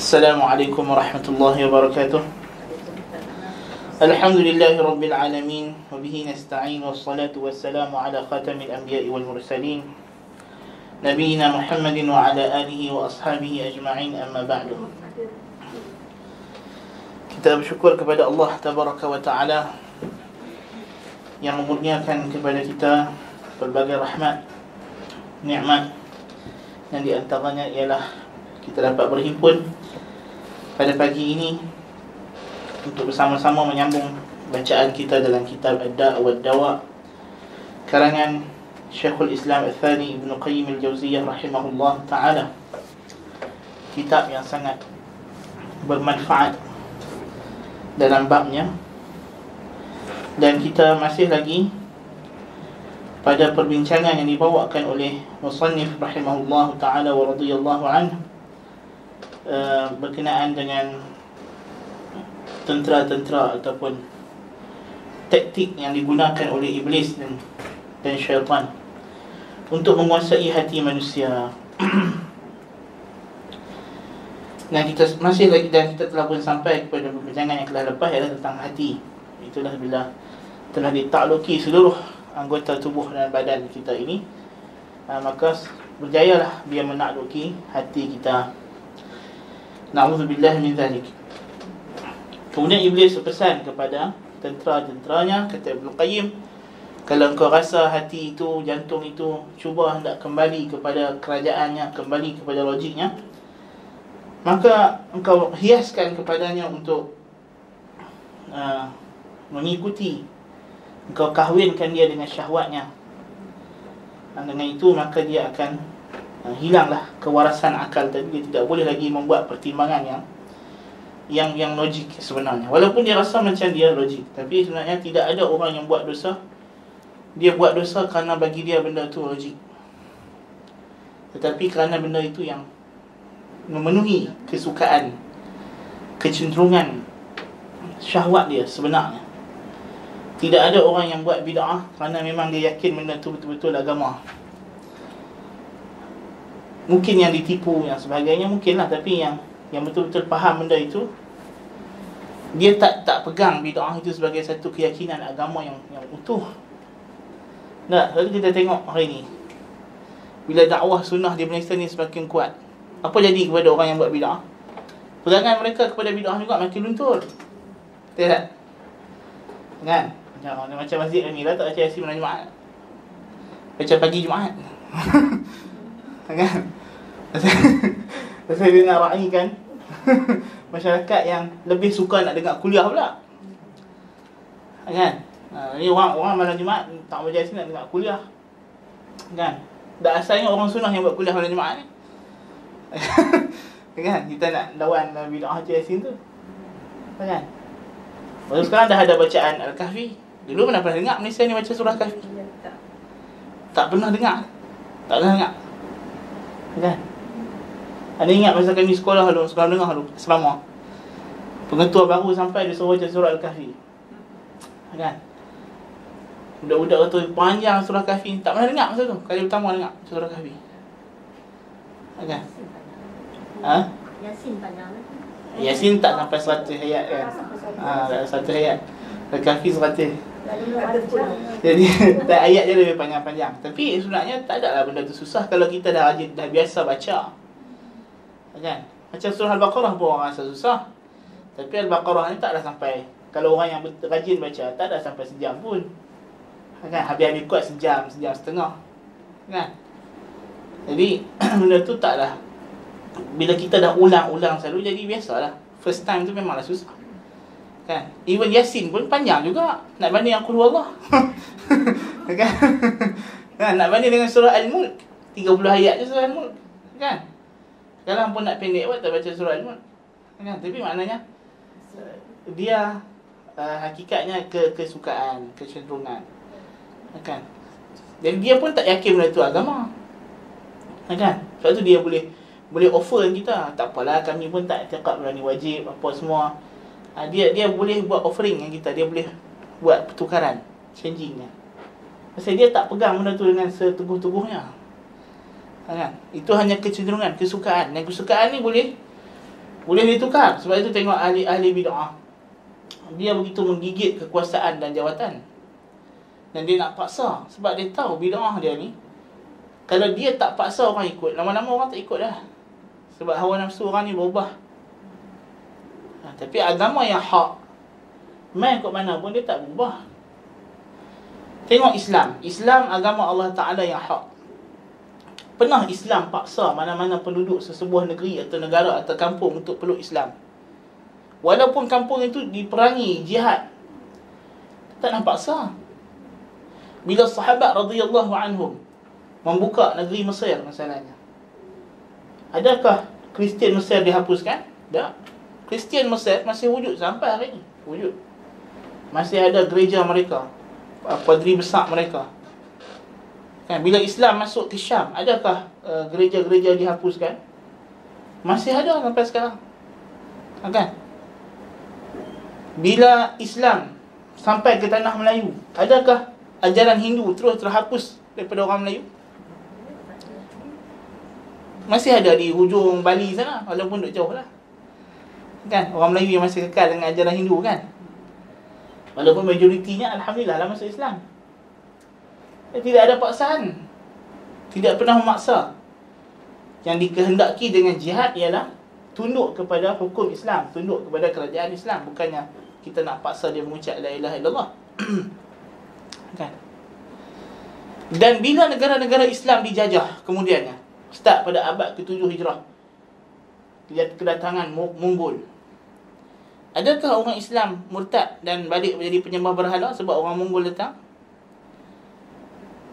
Assalamualaikum warahmatullahi wabarakatuh. Alhamdulillahi rabbil alamin, wa bihi nasta'in, wassalatu wassalamu ala khatamil anbiya'i wal mursalin, nabiyina Muhammadin wa ala alihi wa ashabihi ajma'in, amma ba'du. Kita bersyukur kepada Allah tabaraka wa ta'ala yang memurniakan kepada kita berbagai rahmat, nikmat, yang di antaranya ialah kita dapat berhimpun pada pagi ini untuk bersama-sama menyambung bacaan kita dalam kitab Ad-Da' wa Ad-Dawa karangan Syekhul Islam Al-Thani Ibn Qayyim Al-Jawziyah rahimahullah ta'ala. Kitab yang sangat bermanfaat dalam babnya, dan kita masih lagi pada perbincangan yang dibawakan oleh musannif rahimahullah ta'ala wa radiyallahu anhu berkenaan dengan tentera-tentera ataupun taktik yang digunakan oleh iblis dan syaitan untuk menguasai hati manusia. Dan kita masih lagi, dan kita telah pun sampai kepada perbincangan yang telah lepas, ialah tentang hati. Itulah bila telah ditakluki seluruh anggota tubuh dan badan kita ini, maka berjayalah dia menakluki hati kita. Na'udzubillah min zalik. Kemudian iblis berpesan kepada tentera-tenteranya, kata Ibn Qayyim, kalau engkau rasa hati itu, jantung itu cuba hendak kembali kepada kerajaannya, kembali kepada logiknya, maka engkau hiaskan kepadanya untuk mengikuti, engkau kahwinkan dia dengan syahwatnya. Dan dengan itu maka dia akan hilanglah kewarasan akal tadi. Dia tidak boleh lagi membuat pertimbangan yang logik sebenarnya. Walaupun dia rasa macam dia logik, tapi sebenarnya tidak ada orang yang buat dosa, dia buat dosa kerana bagi dia benda tu logik, tetapi kerana benda itu yang memenuhi kesukaan, kecenderungan syahwat dia sebenarnya. Tidak ada orang yang buat bid'ah kerana memang dia yakin benda tu betul-betul agama. Mungkin yang ditipu, yang sebagainya mungkinlah, tapi yang betul-betul faham benda itu, dia tak pegang bid'ah itu sebagai satu keyakinan agama yang utuh. Nah, lalu kita tengok hari ni, bila dakwah sunnah di Malaysia ni semakin kuat, apa jadi kepada orang yang buat bid'ah? Pegangan mereka kepada bid'ah juga makin luntur. Betul tak? Kan? Macam masjid ni lah, tak baca Yasin malam Jumaat, baca pagi Jumaat. Kan? Pasal dia nak raikan masyarakat yang lebih suka nak dengar kuliah pula. Kan? Ni orang malam Jumaat tak baca Yasin, nak dengar kuliah. Kan? Dah asalnya orang sunnah yang buat kuliah malam Jumaat ni. Kan? Kita nak lawan bid'ah baca Yasin tu. Kan? Baru sekarang dah ada bacaan Al-Kahfi. Dulu mana pernah dengar Malaysia ni baca surah Kahfi? Tak pernah dengar. Tak pernah dengar. Kan? Ada ingat masa kami sekolah dulu, sekolah dengar dulu, selama pengetua baru sampai dia suruh baca surah Al-Kahfi. Kan? Budak-budak tu panjang surah Kahfi, tak pernah dengar masa tu. Kali pertama dengar surah Kahfi. Kan? Yasin panjang. Yasin tak sampai 100 ayat kan? Tak 100 ayat. Al-Kahfi 100. Jadi ayat dia lebih panjang-panjang. Tapi sebenarnya tak adalah benda tu susah kalau kita dah biasa baca. Kan? Macam surah Al-Baqarah pun orang rasa susah, tapi Al-Baqarah ni taklah sampai, kalau orang yang rajin baca, tak ada sampai sejam pun. Kan? Habis-habis kuat sejam setengah. Kan? Jadi benda tu taklah, bila kita dah ulang-ulang selalu, jadi biasalah. First time tu memanglah susah. Kan? Even Yasin pun panjang juga. Nak banding yang Qul Huwallah. Kan? Kan? Nak banding dengan surah Al-Mulk, 30 ayat je surah Al-Mulk. Kan? Sekarang pun nak pendek buat, tak baca surah Al-Mulk. Kan? Tapi maknanya dia hakikatnya kesukaan, kecenderungan. Kan? Dan dia pun tak yakin benda tu agama. Kan? Sebab tu dia boleh offer kita, tak apalah, kami pun tak cakap benda ni wajib apa semua. Dia boleh buat offering yang kita, dia boleh buat pertukaran, changingnya. Pasal dia tak pegang benda tu dengan seteguh-teguhnya. Kan? Itu hanya kecenderungan, kesukaan. Dan kesukaan ni boleh Boleh ditukar. Sebab itu tengok ahli-ahli bid'ah, dia begitu menggigit kekuasaan dan jawatan, dan dia nak paksa. Sebab dia tahu bid'ah dia ni, kalau dia tak paksa orang ikut, lama-lama orang tak ikut dah. Sebab hawa nafsu orang ni berubah. Tapi agama yang hak, main kot mana pun dia tak berubah. Tengok Islam. Islam agama Allah Ta'ala yang hak. Pernah Islam paksa mana-mana penduduk sesebuah negeri atau negara atau kampung untuk peluk Islam? Walaupun kampung itu diperangi, jihad, tak nak paksa. Bila sahabat radhiyallahu anhum membuka negeri Mesir masalahnya, adakah Kristian Mesir dihapuskan? Tak. Kristian Mesir masih wujud sampai hari ini. Wujud. Masih ada gereja mereka, padri besar mereka. Kan, bila Islam masuk ke Syam, adakah gereja-gereja dihapuskan? Masih ada sampai sekarang. Kan? Bila Islam sampai ke tanah Melayu, adakah ajaran Hindu terus terhapus daripada orang Melayu? Masih ada di hujung Bali sana, walaupun duduk jauh lah. Kan? Orang Melayu yang masih kekal dengan ajaran Hindu kan? Walaupun majoritinya alhamdulillah lah masuk Islam. Tidak ada paksaan, tidak pernah memaksa. Yang dikehendaki dengan jihad ialah tunduk kepada hukum Islam, tunduk kepada kerajaan Islam. Bukannya kita nak paksa dia mengucap la ilaha illallah. Kan? Dan bila negara-negara Islam dijajah kemudiannya, start pada abad ke-7 Hijrah, lihat kedatangan Mongol. Adakah orang Islam murtad dan balik menjadi penyembah berhala sebab orang Mongol datang?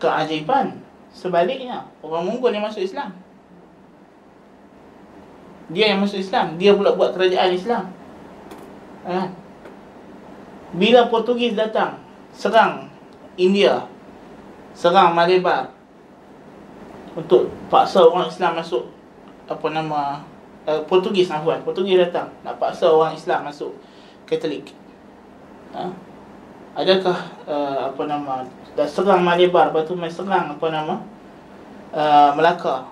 Keajaiban. Sebaliknya, orang Mongol yang masuk Islam. Dia yang masuk Islam, dia pula buat kerajaan Islam. Bila Portugis datang, serang India, serang Malabar, untuk paksa orang Islam masuk, Portugis datang nak paksa orang Islam masuk Katolik. Adakah dah serang Malabar, lepas tu main serang Melaka,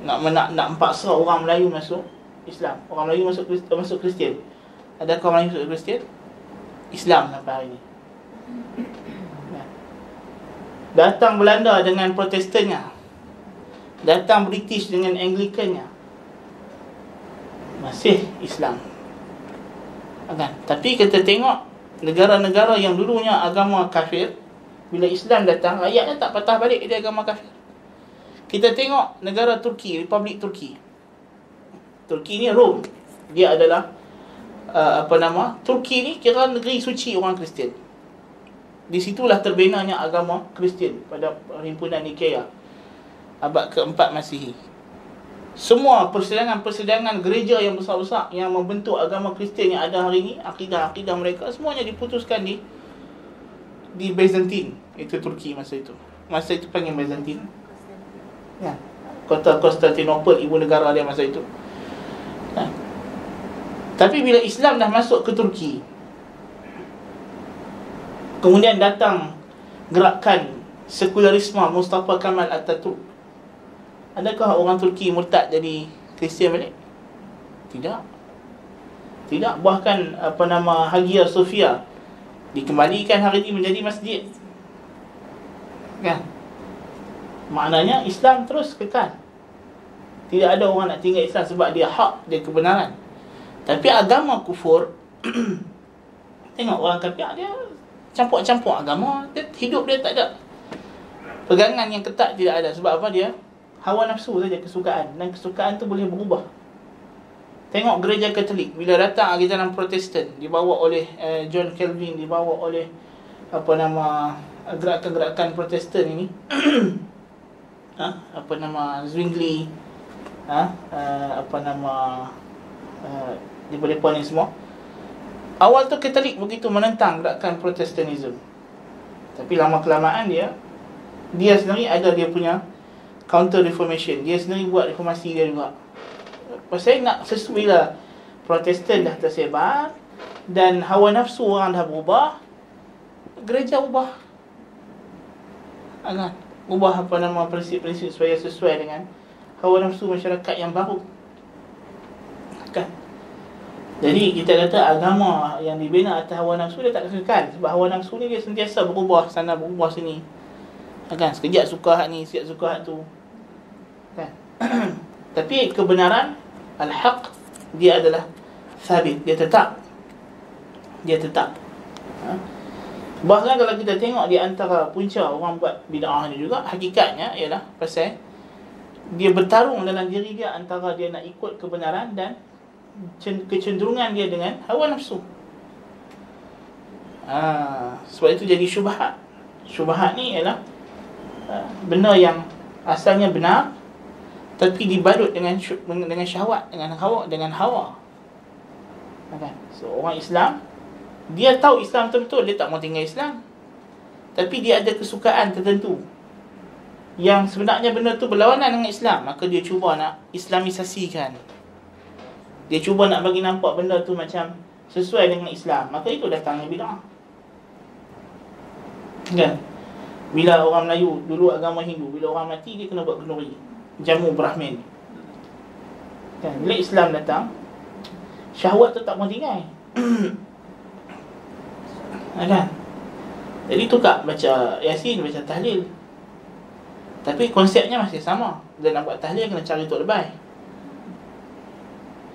nak paksa orang Melayu masuk Islam, orang Melayu masuk Kristian. Adakah orang Melayu masuk Kristian? Islam sampai hari ini. Datang Belanda dengan Protestannya, datang British dengan Anglicannya, masih Islam. Kan? Tapi kita tengok negara-negara yang dulunya agama kafir, bila Islam datang, rakyatnya tak patah balik dia agama kafir. Kita tengok negara Turki, Republik Turki. Turki ni Rom. Dia adalah Turki ni kira negeri suci orang Kristian. Di situlah terbinanya agama Kristian pada perhimpunan Nikea abad ke-4 Masihi. Semua persidangan gereja yang besar-besar yang membentuk agama Kristian yang ada hari ini, akidah-akidah mereka semuanya diputuskan di Byzantine. Itu Turki masa itu. Masa itu panggil Byzantine. Ya. Kota Konstantinopel ibu negara dia masa itu. Ya. Tapi bila Islam dah masuk ke Turki, kemudian datang gerakan sekularisme Mustafa Kemal Atatürk, adakah orang Turki murtad jadi Kristian balik? Tidak. Bahkan Hagia Sophia dikembalikan hari ini menjadi masjid. Kan? Maknanya Islam terus kekal. Tidak ada orang nak tinggal Islam sebab dia hak, dia kebenaran. Tapi agama kufur tengok orang kafir, dia campur-campur agama, hidup dia tak ada pegangan yang ketat, tidak ada. Sebab apa? Dia hawa nafsu saja, kesukaan. Dan kesukaan tu boleh berubah. Tengok gereja Katolik, bila datang ajaran Protestan dibawa oleh John Calvin, dibawa oleh gerakan-gerakan Protestan ini, Zwingli, depa ni semua. Awal tu Katolik begitu menentang gerakan Protestanism. Tapi lama kelamaan dia sendiri ada dia punya counter reformation. Dia sendiri buat reformasi dia juga. Pasal nak sesuai lah, Protestan dah tersebar dan hawa nafsu orang dah berubah, gereja ubah. Ubah prinsip-prinsip supaya sesuai dengan hawa nafsu masyarakat yang baru. Kan? Jadi kita kata agama yang dibina atas hawa nafsu dia tak kekal. Sebab hawa nafsu ni dia sentiasa berubah sana, berubah sini. Kan? Sekejap suka hak ni, sekejap suka hak tu. Kan? Tapi kebenaran al-haq dia adalah sabit, dia tetap. Dia tetap. Bahkan kalau kita tengok di antara punca orang buat bid'ah ni juga, hakikatnya ialah pasal dia bertarung dalam diri dia antara dia nak ikut kebenaran dan kecenderungan dia dengan hawa nafsu. Sebab itu jadi syubhat. Syubhat ni ialah benda yang asalnya benar tapi dibalut dengan syahwat, dengan hawa. Okay. So orang Islam dia tahu Islam betul-betul, dia tak mau tinggal Islam, tapi dia ada kesukaan tertentu yang sebenarnya benda tu berlawanan dengan Islam, maka dia cuba nak islamisasikan. Dia cuba nak bagi nampak benda tu macam sesuai dengan Islam, maka itu datangnya bid'ah. Kan? Bila orang Melayu dulu agama Hindu, bila orang mati dia kena buat kenduri, jamu Brahmin. Kan? Bila Islam datang, syahwat tu tak mau tinggal. Kan? Jadi tukar baca Yasin, baca tahlil, tapi konsepnya masih sama. Dia nak buat tahlil kena cari tok lebay.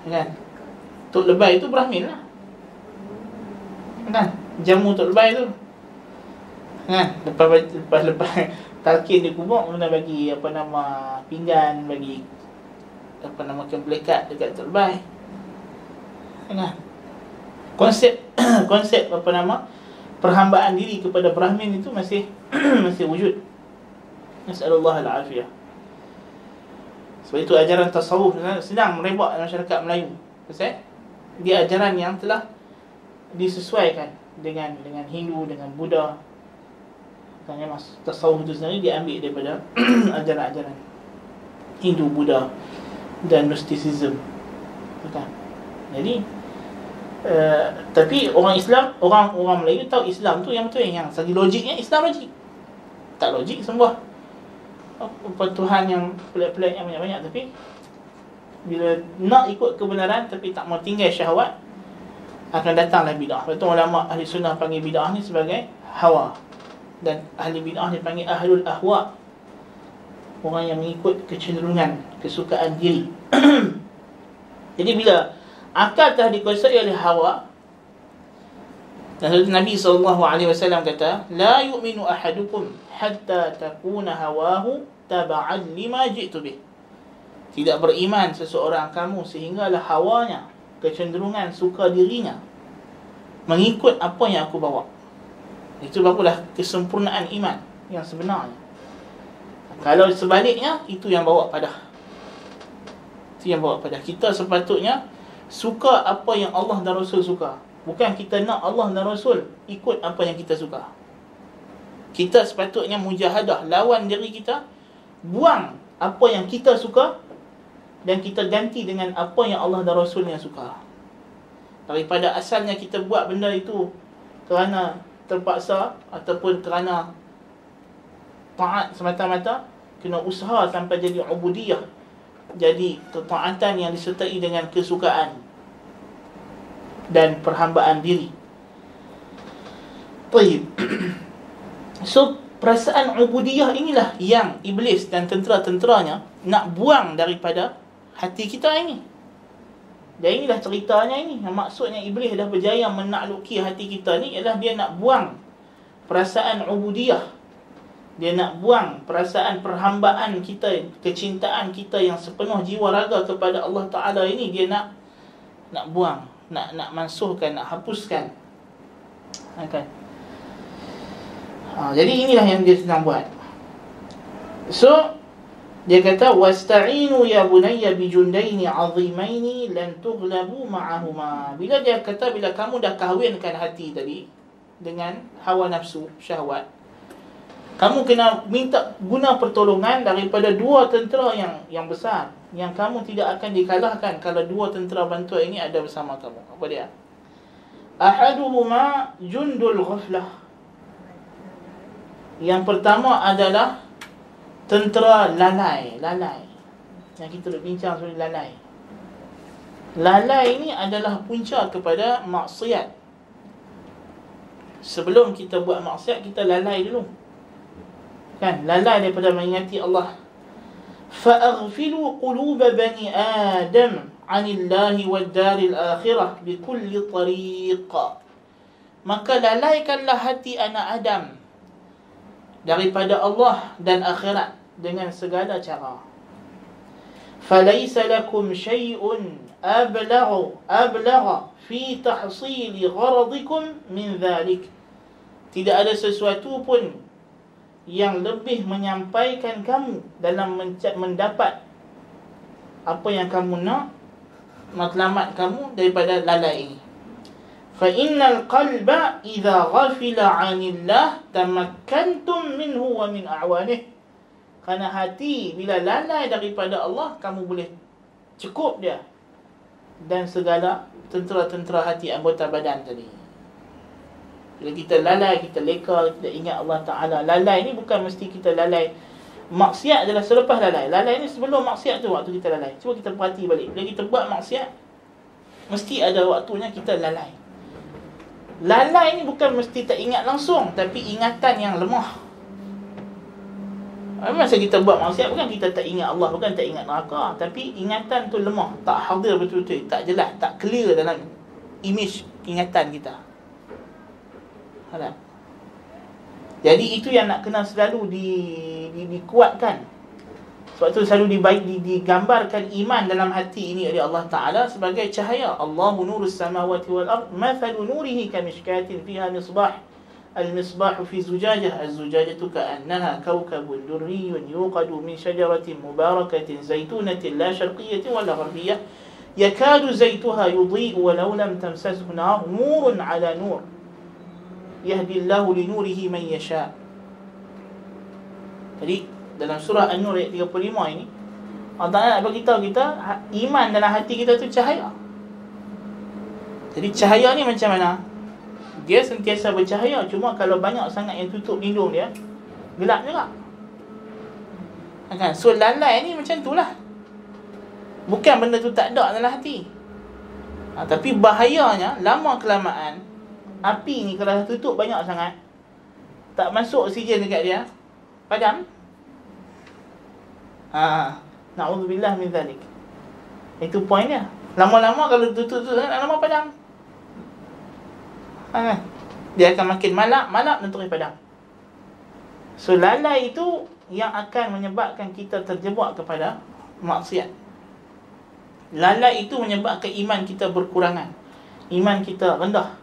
Kan? Tok lebay tu Brahmin lah. Kan? Jamu tok lebay tu. Kan? Lepas talqin di kubur, kena bagi pinggan, bagi kemplekat dekat tok lebay. Kan? Konsep perhambaan diri kepada Brahmin itu masih masih wujud. Nasallallahu al-afiyah. Sebab itu ajaran tasawuf sedang merebak dalam masyarakat Melayu. Pasal dia ajaran yang telah disesuaikan dengan Hindu, dengan Buddha. Maknanya tasawuf itu sendiri diambil daripada ajaran-ajaran Hindu, Buddha dan Gnosticism. Betul. Jadi tapi orang Islam, orang Melayu tahu Islam tu yang betul, yang segi logiknya Islam logik. Tak logik sembah Tuhan yang pelik-pelik yang banyak-banyak, tapi bila nak ikut kebenaran tapi tak mau tinggal syahwat, akan datanglah bid'ah. Betul, ulama ahli sunnah panggil bid'ah ni sebagai hawa, dan ahli bid'ah ni panggil ahlul ahwa, orang yang mengikut kecenderungan, kesukaan diri. Jadi bila akal telah dikuasai oleh hawa, dan Nabi SAW kata, la yu'minu ahadukum hatta takuna hawahu taba'an lima ji'tu bih. Tidak beriman seseorang kamu sehinggalah hawanya, kecenderungan suka dirinya, mengikut apa yang aku bawa. Itu barulah kesempurnaan iman yang sebenarnya. Kalau sebaliknya, itu yang bawa padah. Itu yang bawa padah. Kita sepatutnya suka apa yang Allah dan Rasul suka, bukan kita nak Allah dan Rasul ikut apa yang kita suka. Kita sepatutnya mujahadah, lawan diri kita, buang apa yang kita suka dan kita ganti dengan apa yang Allah dan Rasulnya suka. Daripada asalnya kita buat benda itu kerana terpaksa ataupun kerana taat semata-mata, kena usaha sampai jadi ubudiyah, jadi ketaatan yang disertai dengan kesukaan dan perhambaan diri. Baik. So perasaan ubudiyah inilah yang iblis dan tentera-tenteranya nak buang daripada hati kita ini. Dan inilah ceritanya ini. Maksudnya iblis dah berjaya menakluki hati kita ni ialah dia nak buang perasaan ubudiyah. Dia nak buang perasaan perhambaan kita, kecintaan kita yang sepenuh jiwa raga kepada Allah Ta'ala ini. Dia nak buang, nak mansuhkan, nak hapuskan. Okay. Jadi inilah yang dia sedang buat. So dia kata, wasta'inu ya bunayya bijundaini 'azimaini lan tughlabu ma'ahuma. Bila dia kata, bila kamu dah kahwinkan hati tadi dengan hawa nafsu, syahwat, kamu kena minta guna pertolongan daripada dua tentera yang besar, yang kamu tidak akan dikalahkan kalau dua tentera bantuan ini ada bersama kamu. Apa dia? Ahaduhuma jundul ghaflah. Yang pertama adalah tentera lalai. Yang kita nak bincang soal lalai. Lalai ini adalah punca kepada maksiat. Sebelum kita buat maksiat, kita lalai dulu. Kan? Lalai daripada mengingati Allah. فَأَغْفِلُوا قُلُوبَ بَنِي آدَمَ عَنِ اللَّهِ وَالدَّارِ الْآخِرَةِ بِكُلِّ طَرِيقٍ. Maka lalaikanlah hati anak Adam daripada Allah dan akhirat dengan segala cara. فَلَيْسَ لَكُمْ شَيْءٌ أَبْلَغَ فِي تَحْصِيلِ غَرَضِكُمْ مِنْ ذَلِكَ. Tidak ada sesuatu pun yang lebih menyampaikan kamu dalam mendapat apa yang kamu nak, matlamat kamu daripada lalai ini. Fa innal qalba idza ghafila 'anillah tamakkantum minhu wa min a'wanih. Kerana hati bila lalai daripada Allah, kamu boleh cukup dia dan segala tentera-tentera hati, anggota badan tadi. Bila kita lalai, kita leka, kita ingat Allah Ta'ala. Lalai ni bukan mesti kita lalai. Maksiat adalah selepas lalai. Lalai ni sebelum maksiat tu, waktu kita lalai. Cuba kita perhati balik. Bila kita buat maksiat, mesti ada waktunya kita lalai. Lalai ni bukan mesti tak ingat langsung, tapi ingatan yang lemah. Masa kita buat maksiat, bukan kita tak ingat Allah, bukan tak ingat neraka, tapi ingatan tu lemah, tak hadir betul-betul, tak jelas, tak clear dalam image ingatan kita. Jadi itu yang nak kena selalu dikuatkan. Sebab tu selalu digambarkan iman dalam hati ini oleh Allah Ta'ala sebagai cahaya. Allahu nurus samawati wal ard, mathalu nurihi kamishkatin fiha misbah, al-misbah fi zujajah, az-zujajatu ka'annaha kawkabun durriyun yuqadu min syajaratin mubarakatin zaitunatin la syarqiyatin wala gharbiyah yakadu zaituha yudhi'u walau lam tamsashu nar nurun ala nur yahdillahu li nurihi man yasha. Jadi dalam surah An-Nur ayat 35 ini, Allah Ta'ala nak beritahu kita iman dalam hati kita tu cahaya. Jadi cahaya ni macam mana? Dia sentiasa bercahaya, cuma kalau banyak sangat yang tutup lindung dia, gelap juga. Kan? So lalai ni macam tu lah. Bukan benda tu tak ada dalam hati. Tapi bahayanya, lama kelamaan api ni kalau tutup banyak sangat, tak masuk oksigen dekat dia, padam. Na'udzubillah min zalik. Itu point dia. Lama-lama kalau tutup lama padam. Dia akan makin malap dan terus padam. So lalai itu yang akan menyebabkan kita terjebak kepada maksiat. Lalai itu menyebabkan iman kita berkurangan, iman kita rendah.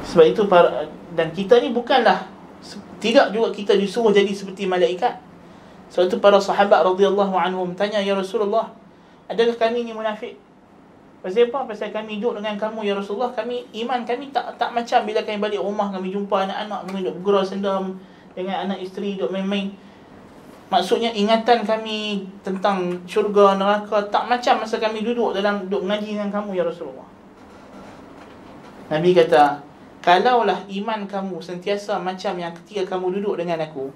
Sebab itu dan kita ni bukanlah, tidak juga kita disuruh jadi seperti malaikat. Sebab itu para sahabat radhiyallahu anhum tanya, ya Rasulullah, adakah kami ni munafik? Pasal apa? Pasal kami duduk dengan kamu ya Rasulullah, iman kami tak macam bila kami balik rumah, kami jumpa anak-anak, kami duduk bergurau sendam dengan anak isteri, duduk main-main. Maksudnya ingatan kami tentang syurga, neraka tak macam masa kami duduk mengaji dengan kamu ya Rasulullah. Nabi kata, kalaulah iman kamu sentiasa macam yang ketika kamu duduk dengan aku,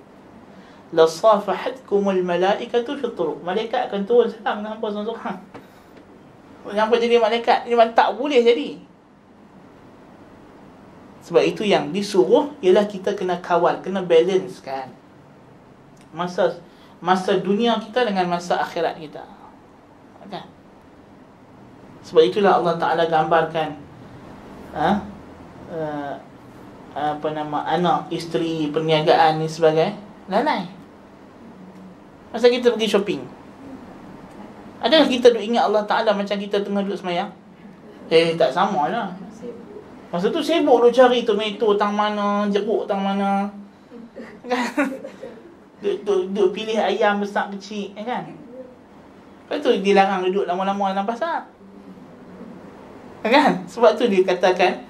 la safahatkumul malaikatu fi turuq. Malaikat akan turun salam dengan hangpa seorang-seorang. Hangpa jadi malaikat, ini tak boleh jadi. Sebab itu yang disuruh ialah kita kena kawal, kena balance kan masa dunia kita dengan masa akhirat kita. Kan? Sebab itulah Allah Ta'ala gambarkan anak, isteri, perniagaan ni sebagai lalai. Masa kita pergi shopping, adakah kita duk ingat Allah Ta'ala macam kita tengah duduk semayang? Tak sama lah. Masa tu sibuk duk cari tomato tang mana, jeruk tang mana, kan? Duk pilih ayam besar kecil, kan? Lepas tu dilarang duduk lama-lama dalam pasar, kan? Sebab tu dia katakan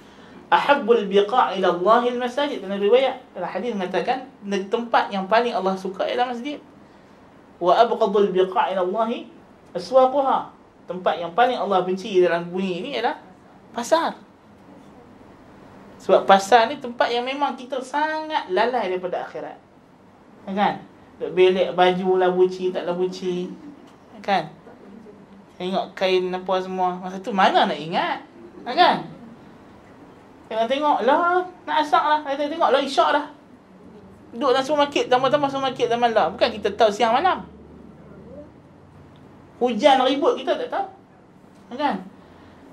ahabbul biqa' ila Allahil masajid. Dalam riwayat, dalam hadis mengatakan tempat yang paling Allah suka ialah masjid. Wa abghadul biqa' ila Allahi aswaquha. Tempat yang paling Allah benci dalam bumi ini ialah pasar. Sebab pasar ni tempat yang memang kita sangat lalai daripada akhirat, kan? Duk belek baju lah buci, tak lah buci. Kan? Tengok kain apa semua. Masa tu mana nak ingat? Kan? Tengok lah, nak asak lah. Tengok lah, isyak lah. Duduk dalam supermarket, tambah-tambah supermarket zaman lah. Bukan kita tahu siang malam. Hujan ribut kita tak tahu. Kan?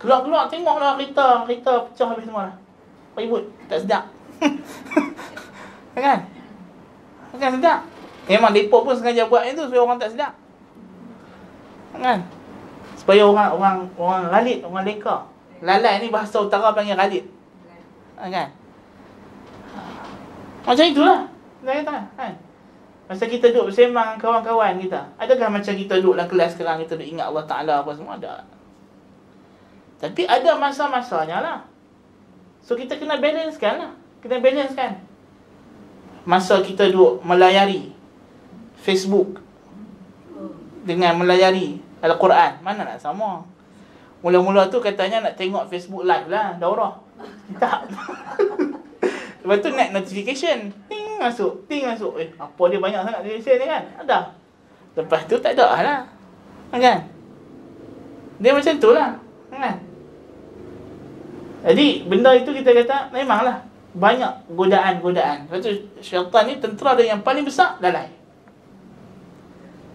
Keluar-keluar tengoklah kereta pecah habis semua lah. Ribut, tak sedap. Kan? Kan sedap. Memang mereka pun sengaja buat itu supaya orang tak sedap. Kan? Supaya orang lalit, orang leka. Lalai ni bahasa utara panggil lalit. Kan? Macam itulah. Kan? Masa kita duduk bersembang kawan-kawan kita, adakah macam kita duduk dalam kelas sekarang kita duduk ingat Allah Ta'ala apa semua? Ada. Tapi ada masa-masanya lah. So kita kena balancekan lah. Masa kita duduk melayari Facebook dengan melayari Al-Quran, mana nak sama? Mula-mula tu katanya nak tengok Facebook live lah, daurah. Tak. Lepas tu net notification. Ting masuk. Apa dia banyak sangat notification ni kan? Ada. Lepas tu tak ada lah. Kan? Dia macam tu lah. Kan? Jadi benda itu kita kata memanglah banyak godaan. Lepas tu syaitan ni tentera dia yang paling besar, lalai.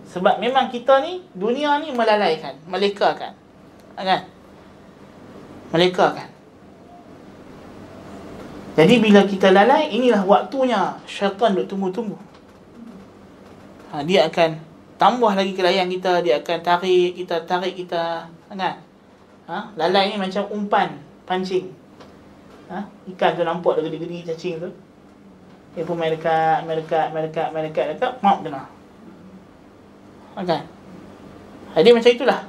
Sebab memang kita ni, dunia ni melalaikan, melekakan. Kan? Melekakan. Jadi bila kita lalai, inilah waktunya syaitan duk tunggu-tunggu. Dia akan tambah lagi kelayan kita, dia akan tarik kita. Kan? Lalai ni macam umpan pancing. Ikan tu nampak dah gede-gede cacing tu. Dia pun main dekat, mau kena. Kan? Jadi macam itulah.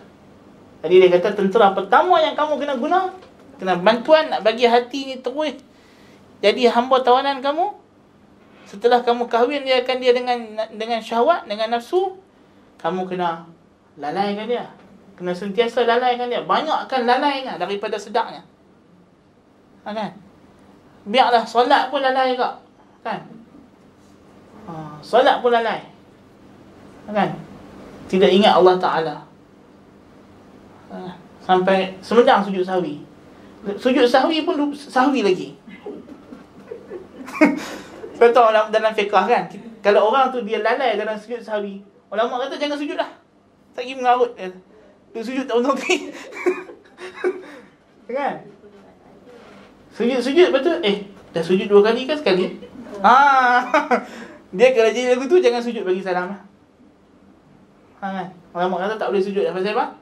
Jadi dia kata tentera pertama yang kamu kena bantuan nak bagi hati ni terus jadi hamba tawanan kamu. Setelah kamu kahwin dia dengan syahwat, dengan nafsu, kamu kena lalaikan dia. Kena sentiasa lalaikan dia. Banyakkan lalainya daripada sedaknya. Kan? Biarlah solat pun lalai kak. Kan? Solat pun lalai. Kan? Tidak ingat Allah Ta'ala. Sampai semedang sujud sahwi. Sujud sahwi pun sahwi lagi. Kau tahu dalam fiqah kan, kalau orang tu dia lalai dalam sujud sahwi, ulama kata jangan sujud lah. Tak pergi mengarut. Dia sujud tak betul-betul. Kan? Sujud betul. Dah sujud 2 kali kan sekali. Dia kalau jadi lagu tu jangan sujud bagi salam lah. Kan? Ulama kata tak boleh sujud dah. Pasal apa?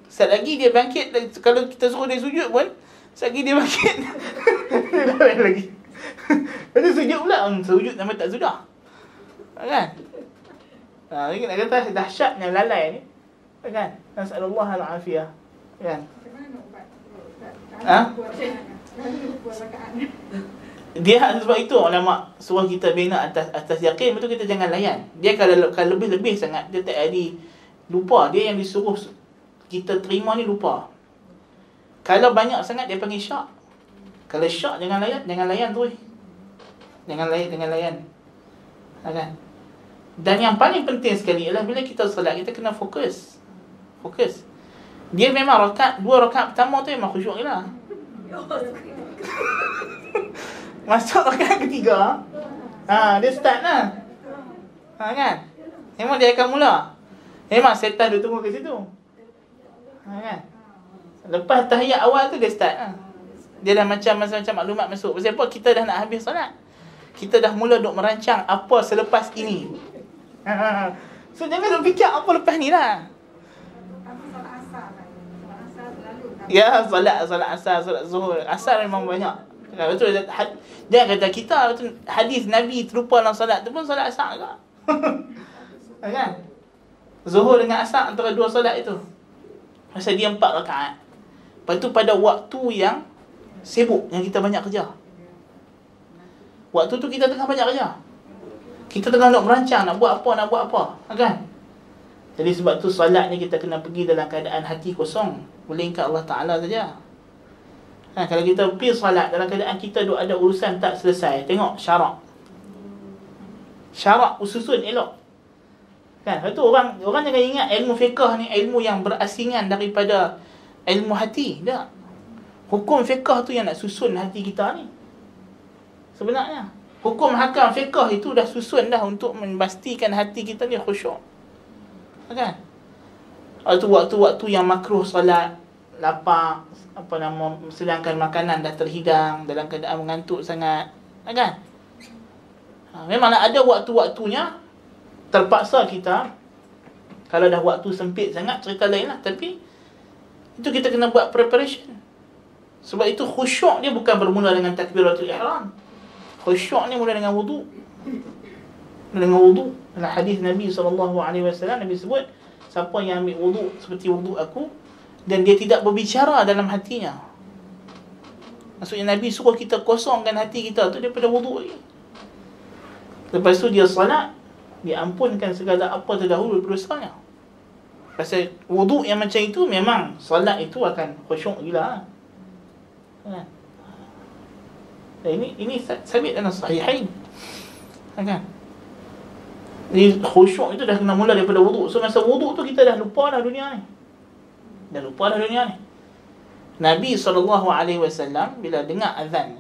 Sekejap lagi dia bangkit. Kalau kita suruh dia sujud pun, sekejap lagi dia bangkit. Dia lalai lagi. Lepas tu sujud pula. Sujud sampai tak sudah. Kan? Ini nak kata dahsyatnya lalai ni. Kan? Nasallallahu al-afiyah. Kan? Dia sebab itu ulama suruh kita bina atas yakin. Betul kita jangan layan. Dia kalau lebih-lebih sangat, dia tak ada lupa. Dia yang disuruh kita terima ni lupa. Kalau banyak sangat dia panggil syak. Kalau syak jangan layan terus. Jangan layan. Kan? Dan yang paling penting sekali ialah bila kita solat, kita kena fokus. Dia memang 2 rakaat pertama tu memang khusyuk je lah. Masuk rakaat ketiga, dia start lah. Kan? Memang dia akan mula. Memang setan dia tunggu kat situ. Kan? Lepas tahiyat awal tu dia start lah. Dia dah macam maklumat masuk. Pasal apa? Kita dah nak habis solat. Kita dah mula duk merancang apa selepas ini. So jangan duk fikir apa lepas ni lah. Ya, solat asar, solat zuhur. Asar memang banyak. Betul. Dia kata kita hadis Nabi terlupa dalam solat tu pun solat asar ke? Kan? Zuhur dengan asar antara 2 solat itu. Pasal dia 4 rakaat. Lepas tu pada waktu yang sibuk, yang kita banyak kerja. Waktu tu kita tengah banyak kerja. Kita tengah nak merancang, nak buat apa. Kan? Jadi sebab tu solat ni kita kena pergi dalam keadaan hati kosong. Boleh ingat Allah Ta'ala saja. Kalau kita pergi solat dalam keadaan kita ada urusan tak selesai, tengok syarak. syarak ususun elok. Kan? Lepas tu orang jangan ingat ilmu fiqh ni ilmu yang berasingan daripada ilmu hati. Tak. Hukum fiqh tu yang nak susun hati kita ni. Sebenarnya hukum hakam fiqh itu dah susun dah untuk memastikan hati kita ni khusyuk. Kan? Itu waktu-waktu yang makruh solat, lapar, sedangkan makanan dah terhidang, dalam keadaan mengantuk sangat. Kan? Memanglah ada waktu-waktunya terpaksa kita, kalau dah waktu sempit sangat cerita lain lah, tapi itu kita kena buat preparation. Sebab itu khusyuk dia bukan bermula dengan takbiratul ihram. Khusyuk ni mula dengan wudu. Dengan wudu. Dalam hadis Nabi SAW, Nabi sebut, siapa yang ambil wudu seperti wudu aku, dan dia tidak berbicara dalam hatinya. Maksudnya Nabi suruh kita kosongkan hati kita tu daripada wudu lagi. Lepas tu dia salat, diampunkan segala apa terdahulu dosanya. Pasal wudu yang macam itu, memang salat itu akan khusyuk gila. Kan? Ini sabit dalam sahihain. Kan? Jadi khusyuk itu dah kena mula daripada wudu. So masa wudu tu kita dah lupa dah dunia ni. Nabi SAW bila dengar azan,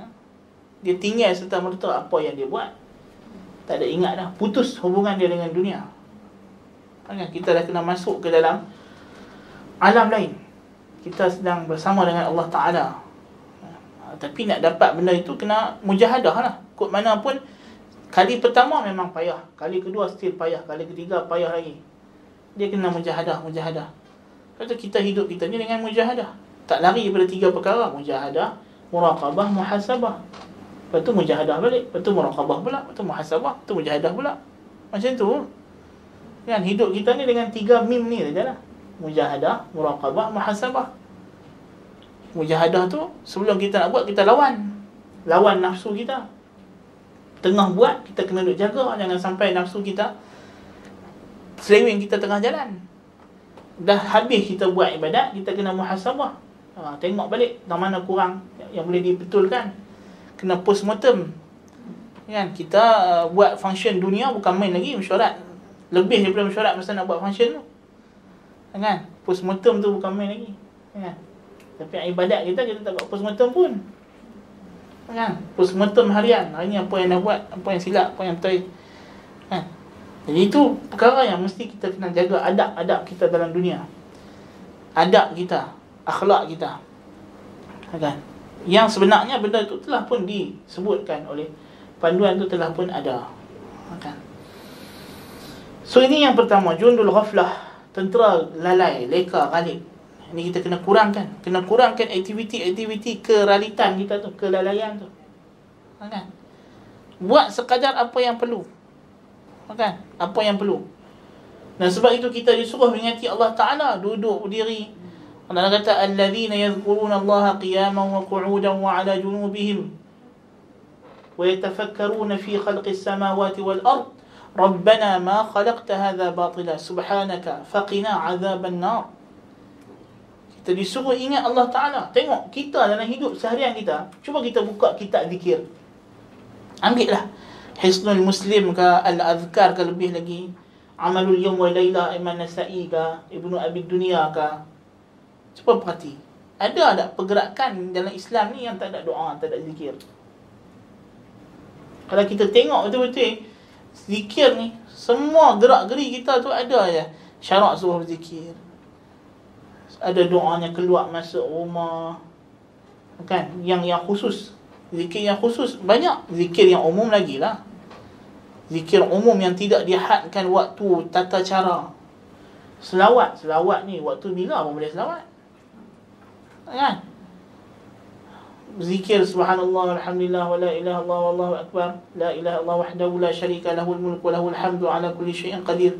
dia tinggal serta-merta apa yang dia buat. Tak ada ingat dah, putus hubungan dia dengan dunia. Kan? Kita dah kena masuk ke dalam alam lain. Kita sedang bersama dengan Allah Ta'ala. Tapi nak dapat benda itu kena mujahadah lah. Kod mana pun, kali pertama memang payah, kali kedua still payah, kali ketiga payah lagi. Dia kena mujahadah. Kata kita hidup kita ni dengan mujahadah. Tak lari daripada 3 perkara. Mujahadah, muraqabah, muhasabah. Lepas tu mujahadah balik, lepas tu muraqabah pula, lepas tu muhasabah, lepas tu mujahadah pula. Macam tu kan, hidup kita ni dengan 3 mim ni sajalah. Mujahadah, muraqabah, muhasabah. Mujahadah tu, sebelum kita nak buat, kita lawan nafsu kita. Tengah buat, kita kena duk jaga, jangan sampai nafsu kita seleweng kita tengah jalan. Dah habis kita buat ibadat, kita kena muhasabah. Tengok balik dah mana kurang yang boleh dibetulkan. Kena postmortem. Kan? Kita buat function dunia bukan main lagi, mesyuarat. Lebih daripada mesyuarat masa nak buat function tu. Kan? Postmortem tu bukan main lagi. Kan? Tapi ibadat kita tak buat postmortem pun. Kan? Postmortem harian. Hari ni apa yang dah buat, apa yang silap, apa yang betul. Kan? Jadi itu perkara yang mesti kita kena jaga, adab-adab kita dalam dunia. Adab kita, akhlak kita. Kan? Yang sebenarnya benda itu telah pun disebutkan oleh panduan itu, telah pun ada. Kan? So ini yang pertama, jundul ghaflah, tentera lalai, leka, ghalib. Ini kita kena kurangkan aktiviti-aktiviti keralitan kita tu, kelalaian tu. Kan? Buat sekadar apa yang perlu. Kan? Apa yang perlu. Dan sebab itu kita disuruh mengingati Allah Ta'ala, duduk berdiri. Allah kata, alladzina yadhkuruna Allah qiyaman wa qu'udan wa 'ala junubihim wa yatafakkaruna fi khalqis samawati wal ard. Rabbana ma khalaqta hadha batila subhanaka faqina 'adzaban nar. Kita disuruh ingat Allah Ta'ala. Tengok kita dalam hidup seharian kita, cuba kita buka kitab zikir. Ambillah Hisnul Muslim ke, Al-Azkar ke, lebih lagi Amalul Yawm wa Layla Imam Nasa'i ke, Ibnu Abi Dunia ke. Cuba perhati, ada tak pergerakan dalam Islam ni yang tak ada doa, tak ada zikir? Kalau kita tengok betul-betul zikir ni, semua gerak-geri kita tu ada je syarak suruh berzikir. Ada doanya keluar masuk rumah. Kan? Yang khusus. Zikir yang khusus banyak. Zikir yang umum lagi lah. Zikir umum yang tidak dihadkan waktu, tata cara. Selawat ni waktu bila pun boleh selawat. Kan? Zikir subhanallah walhamdulillah wa la ilaha illallah wallahu akbar, la ilaha illallah wahdahu la syarika lahul mulku wa lahul hamdu ala kulli syai'in qadir.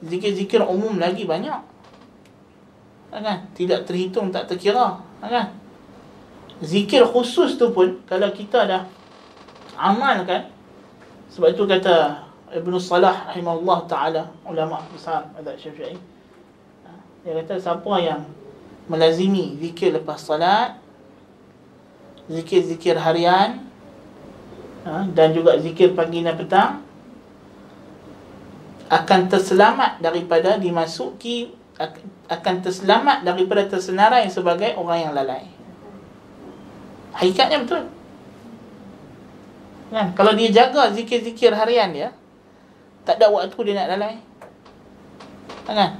Zikir-zikir umum lagi banyak. Kan? Tidak terhitung, tak terkira. Kan? Zikir khusus tu pun kalau kita dah amalkan, sebab itu kata Ibnu Salah rahimahullah ta'ala, ulama besar mazhab Syafi'i, dia kata siapa yang melazimi zikir lepas salat, zikir-zikir harian, dan juga zikir pagi dan petang, akan terselamat daripada dimasuki, akan terselamat daripada tersenarai sebagai orang yang lalai. Hakikatnya betul kan? Kalau dia jaga zikir-zikir harian dia, tak ada waktu dia nak lalai kan?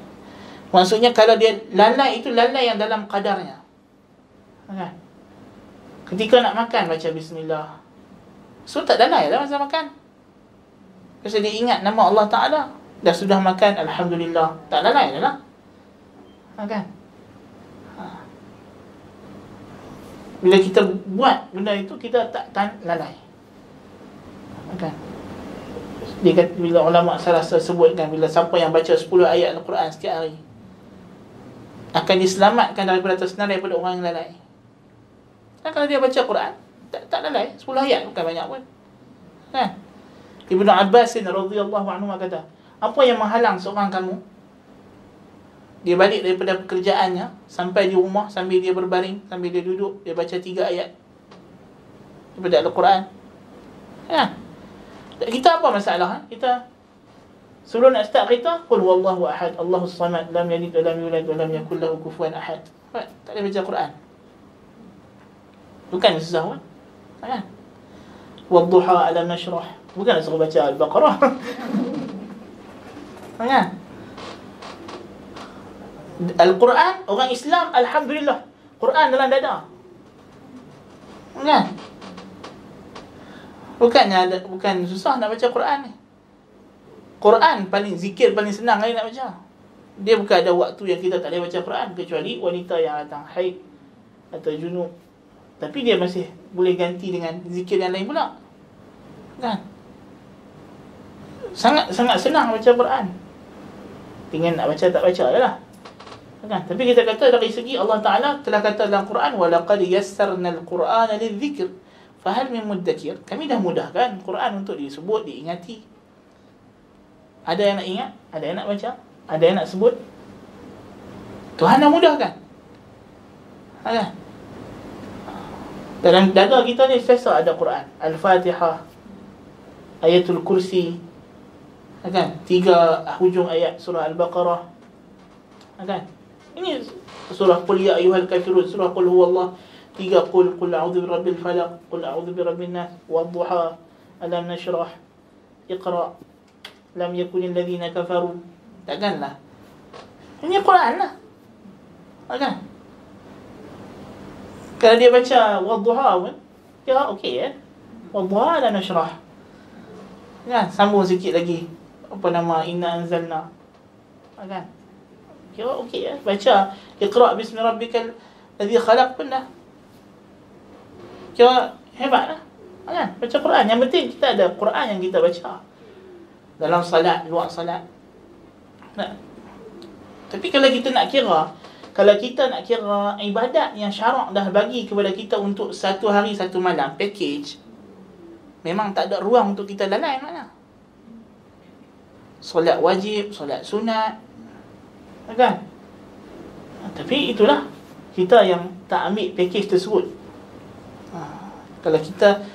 Maksudnya kalau dia lalai, itu lalai yang dalam kadarnya kan? Ketika nak makan baca bismillah, so tak lalai lah masa makan. Pasal dia ingat nama Allah Ta'ala. Dah sudah makan, alhamdulillah, tak lalai dah lah kan? Bila kita buat benda itu, kita tak lalai kan? Dia kata, bila ulama salasa sebutkan, bila siapa yang baca 10 ayat Al-Quran setiap hari, akan diselamatkan daripada tersenar daripada orang yang lalai. Dan kalau dia baca Quran, tak lalai, 10 ayat bukan banyak pun kan? Ibnu Abbas radhiyallahu anhu kata, apa yang menghalang seorang kamu dia balik daripada pekerjaannya sampai di rumah, sambil dia berbaring, sambil dia duduk, dia baca 3 ayat daripada Al-Quran kan? Kita apa masalah? Kita sebelum nak start kita, qul huwallahu ahad, Allahus samad, lam yalid wa lam yulad wa lam yakul lahu kufuwan ahad. Tak ada baca Quran. Bukan susah pun kan? Wadduha alam nashrah, bukan suruh baca Al-Baqarah kan? Al-Quran, orang Islam alhamdulillah, Quran dalam dada kan? Bukan susah nak baca Quran ni. Quran paling, zikir paling senang kali nak baca. Dia bukan ada waktu yang kita tak boleh baca Quran, kecuali wanita yang datang haid atau junub. Tapi dia masih boleh ganti dengan zikir yang lain pula kan? Sangat senang baca Quran. Tinggal nak baca tak baca je lah kan? Tapi kita kata dari segi Allah Ta'ala telah kata dalam Quran, وَلَقَدْ يَسَّرْنَا الْقُرْآنَ لِلذِّكْرِ فَهَلْ مِن مُدَّكِرِ. Kami dah mudahkan Quran untuk disebut, diingati. Ada yang nak ingat, ada yang nak baca, ada yang nak sebut. Tuhan dah mudahkan kan? Dalam dada kita ni sesa ada Quran, Al-Fatihah, Ayatul Kursi kan? 3 hujung ayat surah Al-Baqarah kan? Ini surah Qul ya ayyuhal kafirun, surah Qul huwallah, 3 Qul a'udzu birabbil falaq, Qul a'udzu birabbin nas, wadduha, alam nashrah, Iqra, lam yakunil ladzina kafaru. Takkanlah ini Quran lah kan? Kalau dia baca wadduha pun kira okey ya. Wadduha alam nashrah kan? Sambung sikit lagi, apa nama, inna anzalna kan? Kira okey ya. Baca Iqra bismi rabbikal ladzi khalaq pun dah kira hebat lah kan? Baca Quran, yang penting kita ada Quran yang kita baca dalam salat, luar salat nah. Tapi kalau kita nak kira ibadat yang syarak dah bagi kepada kita untuk 1 hari 1 malam package, memang tak ada ruang untuk kita lalai mana. Solat wajib, solat sunat kan? Tapi itulah kita yang tak ambil package tersebut. Kalau kita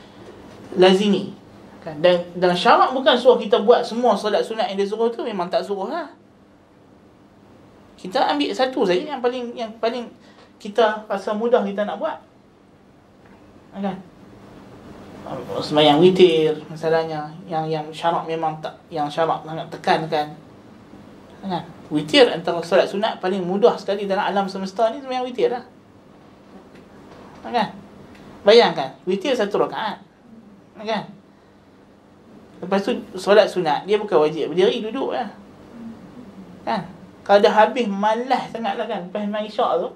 lazimi kan? Dan syarak bukan suruh kita buat semua solat sunat yang dia suruh tu, memang tak suruh lah. Kita ambil satu saja yang paling kita rasa mudah kita nak buat kan? Sembahyang witir misalnya, yang syarak memang tak, yang syarak sangat tekankan kan? Witir antara solat sunat paling mudah sekali dalam alam semesta ni, sembahyang witir lah kan? Bayangkan witir 1 rakaat kan? Lepas tu solat sunat dia bukan wajib berdiri, duduk lah kan? Kalau dah habis malas sangat lah kan, lepas main isyak tu,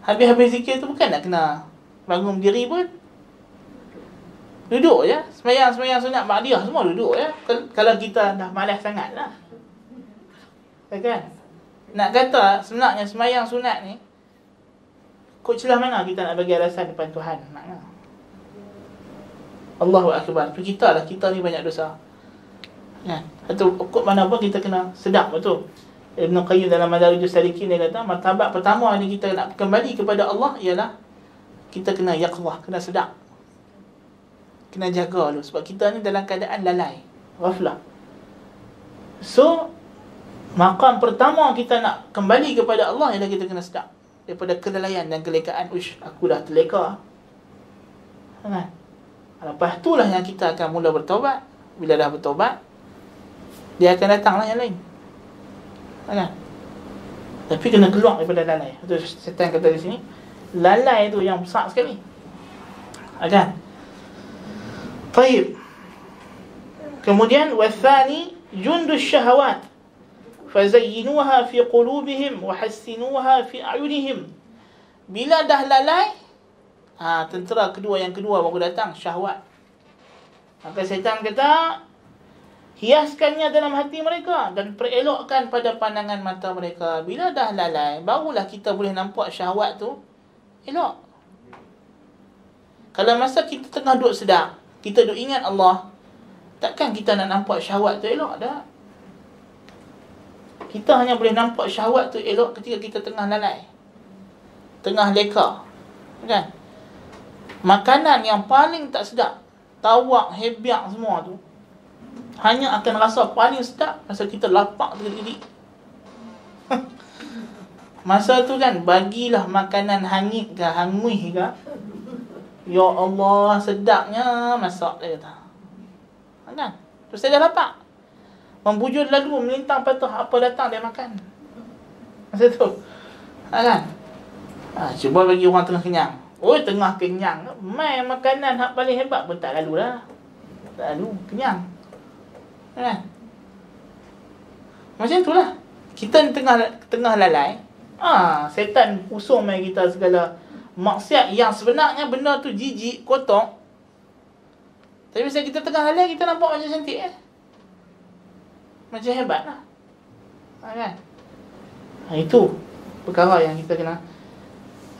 habis zikir tu, bukan nak kena bangun berdiri pun, duduk je. Sembahyang sunat ba'diyah semua duduk je. Kalau kita dah malas sangat lah kan? Nak kata sebenarnya sembahyang sunat ni kod celah mana kita nak bagi alasan depan Tuhan makna Allahu Akbar. Tu kita ni banyak dosa kan? Atau kod mana pun kita kena sedap betul. Ibn Qayyim dalam Madarijus Salikin dia kata, martabat pertama ni kita nak kembali kepada Allah ialah kita kena yaqzah, kena sedap, kena jaga dulu. Sebab kita ni dalam keadaan lalai, ghaflah So maqam pertama kita nak kembali kepada Allah ialah kita kena sedap daripada kelalaian dan kelekaan. Aku dah terleka. Kan? Lepas itulah yang kita akan mula bertaubat. Bila dah bertaubat, dia akan datanglah yang lain. Kan? Tapi kena keluar daripada lalai. Itu setan kata di sini, lalai tu yang besar sekali. Kan? Baik. Kemudian wathani jundus syahawat fazayyinuha fi qulubihim wa hassinuha fi a'yunihim. Bila dah lalai, tentera yang kedua baru datang, syahwat. Maka syaitan kata, hiaskannya dalam hati mereka dan perelokkan pada pandangan mata mereka. Bila dah lalai, barulah kita boleh nampak syahwat tu elok. Kalau masa kita tengah duduk sedap, kita duduk ingat Allah, takkan kita nak nampak syahwat tu elok dah. Kita hanya boleh nampak syahwat tu elok ketika kita tengah lalai, tengah leka. Kan? Makanan yang paling tak sedap, tawak, hebiak semua tu, hanya akan rasa paling sedap masa kita lapar tergigit. Masa tu kan, bagilah makanan hangit ke, hanguih ke, ya Allah, sedapnya masak, dia kata. Kan? Terus saya dah lapar, membujur lalu, melintang patah, apa datang dia makan. Masa tu. Kan? Cuba bagi orang tengah kenyang. Tengah kenyang, main makanan hak paling hebat pun tak lalu lah. Tak lalu, kenyang. Kan? Macam itulah. Kita tengah lalai, setan usung main kita segala maksiat yang sebenarnya benda tu jijik, kotor. Tapi bila kita tengah lalai, kita nampak macam cantik. Macam hebat lah. Kan? Itu perkara yang kita kena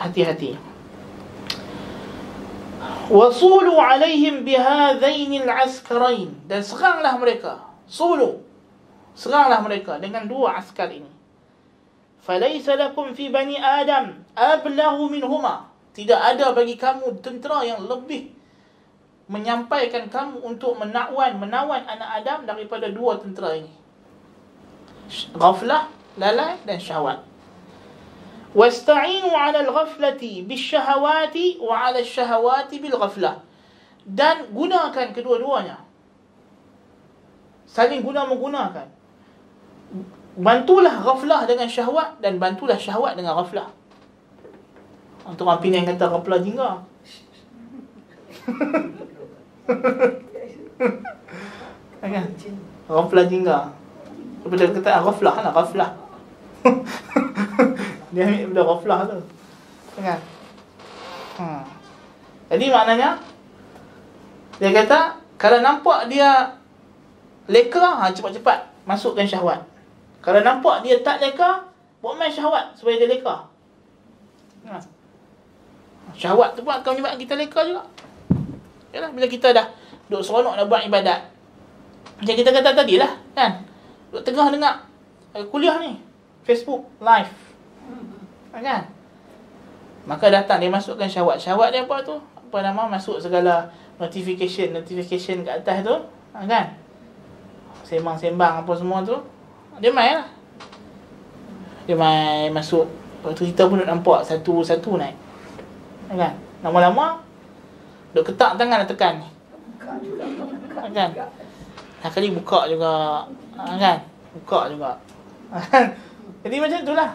hati-hati. Wasulu alaihim bihadzainil askarain, dan seranglah mereka. Seranglah mereka dengan dua askar ini. Falaysa lakum fi bani Adam ablaghu minhuma, tidak ada bagi kamu tentera yang lebih menyampaikan kamu untuk menawan anak Adam daripada dua tentera ini. Ghaflah, lalai, dan syahwat. Wasta'inu 'ala al-ghaflati bisyahawati wa 'ala asyahawati bil-ghaflah, dan gunakan kedua-duanya, saling guna-menggunakan. Bantulah ghaflah dengan syahwat, dan bantulah syahwat dengan ghaflah. Untuk orang Penang kata ghaflah jingga. Kan? Ghaflah jingga. Daripada kata ghaflah lah, ghaflah. Dia ambil benda ghaflah tu. Kan? Jadi maknanya, dia kata, kalau nampak dia leka, cepat-cepat masukkan syahwat. Kalau nampak dia tak leka, buat main syahwat supaya dia leka. Syahwat tu pun akan menyebabkan kita leka juga. Yalah, bila kita dah duduk seronok nak buat ibadat, macam kita kata tadi lah, kan? Duduk tengah dengar kuliah ni, Facebook live, kan? Maka datang dia masukkan syahwat. Syahwat dia apa tu? Apa nama? Masuk segala notification kat atas tu, kan? Sembang-sembang apa semua tu, dia main lah. Dia main masuk. Lepas tu kita pun nampak satu-satu naik, kan? Lama-lama duk ketak tangan nak tekan ni, kan? Kali buka juga, kan? Buka juga. Jadi macam itulah,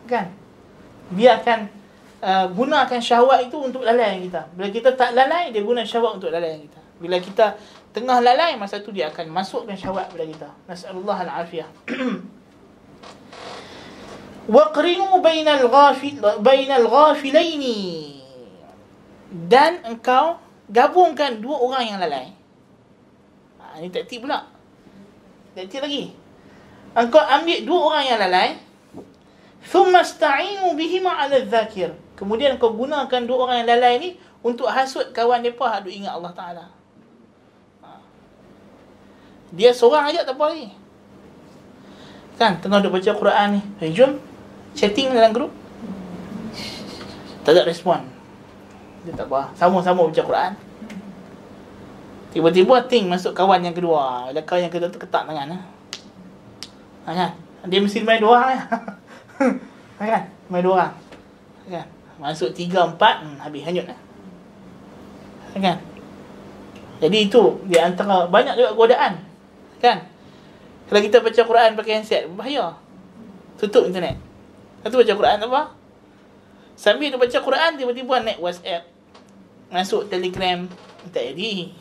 kan? Dia akan gunakan syahwat itu untuk lalai kita. Bila kita tak lalai, dia guna syahwat untuk lalai kita. Bila kita tengah lalai, masa tu dia akan masukkan syahwat pada kita. Nas'alullah al-afiyah. Waqrinu bainal ghafilaini, dan engkau gabungkan dua orang yang lalai. Ini taktik pula. Taktik lagi. Engkau ambil dua orang yang lalai, thumma sta'inu bihima 'ala dzakir. Kemudian kau gunakan dua orang yang lalai ni untuk hasut kawan depa hak duk ingat Allah Taala. Dia seorang aja tak apa lagi. Kan tengah duk baca Quran ni, "Hey, jom chatting dalam grup." Tak ada respon. Dia tak apa, sama-sama baca Quran. Tiba-tiba ting masuk kawan yang kedua. Kawan yang kedua tu ketak tangan. Kan? Dia mesti main 2 orang lah. Kan? Main 2 orang. Kan? Masuk 3, 4, habis hanyut lah. Kan? Jadi itu di antara banyak juga godaan. Kan? Kalau kita baca Quran pakai handset, bahaya. Tutup internet. Lepas tu baca Quran apa? Sambil dia baca Quran, tiba-tiba naik WhatsApp, masuk Telegram. Tak jadi.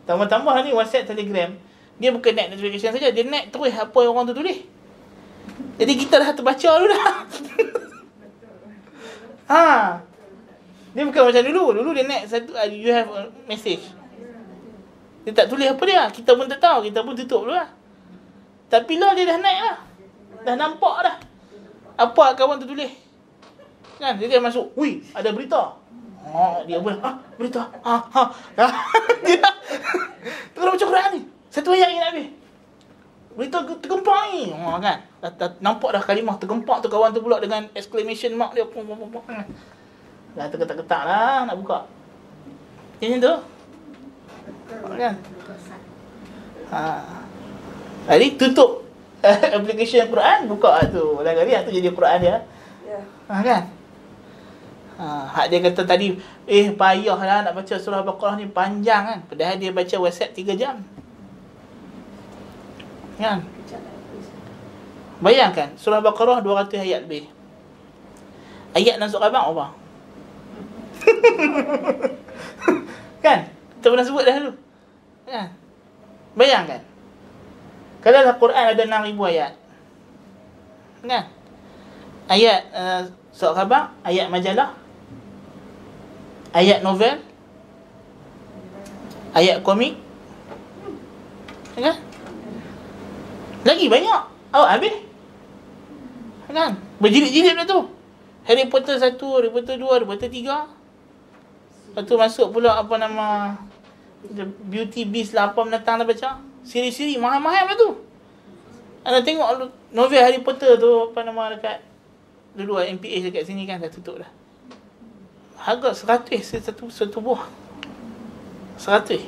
Tambah-tambah ni WhatsApp, Telegram, dia bukan naik notification saja, dia naik terus apa yang orang tu tulis. Jadi kita dah terbaca dulu dah. Dia bukan macam dulu. Dulu dia naik satu, you have a message. Dia tak tulis apa dia. Kita pun tak tahu. Kita pun tutup dulu lah. Tapi lah dia dah naik lah. Dah nampak dah apa kawan tu tulis. Kan? Dia masuk. Ui, ada berita. Dia pun, berita. Dia tengah baca Quran ni. Satu ayat ni nak habis. Berita tergempak ni. Kan? Dah nampak dah kalimah tergempak tu. Kawan tu pula dengan exclamation mark dia. Dah terketak-ketak lah nak buka. Macam tu. Kan? Jadi tutup application Quran, buka tu. Lain kali tu jadi Quran dia. Kan? Hak dia kata tadi, payahlah nak baca surah Baqarah ni panjang kan. Padahal dia baca WhatsApp 3 jam. Kan? Bayangkan, surah Baqarah 200 ayat lebih. Ayat nasuk abang apa? Kan? Kita pernah sebut dah dulu. Kan? Bayangkan. Kalau Al-Quran ada 6,000 ayat. Kan? Ayat surat khabar, ayat majalah, ayat novel, ayat komik. Kan? Lagi banyak. Habis. Kan? Berjilid-jilid dah tu. Harry Potter 1, Harry Potter 2, Harry Potter 3. Lepas tu masuk pula apa nama, The Beauty Beast lah, apa mendatang dah baca. Siri-siri mahal-mahal lah tu. Anda tengok novel Harry Potter tu, apa nama dekat dulu MPH dekat sini kan, dah tutup dah. Harga 100 satu buah. 100.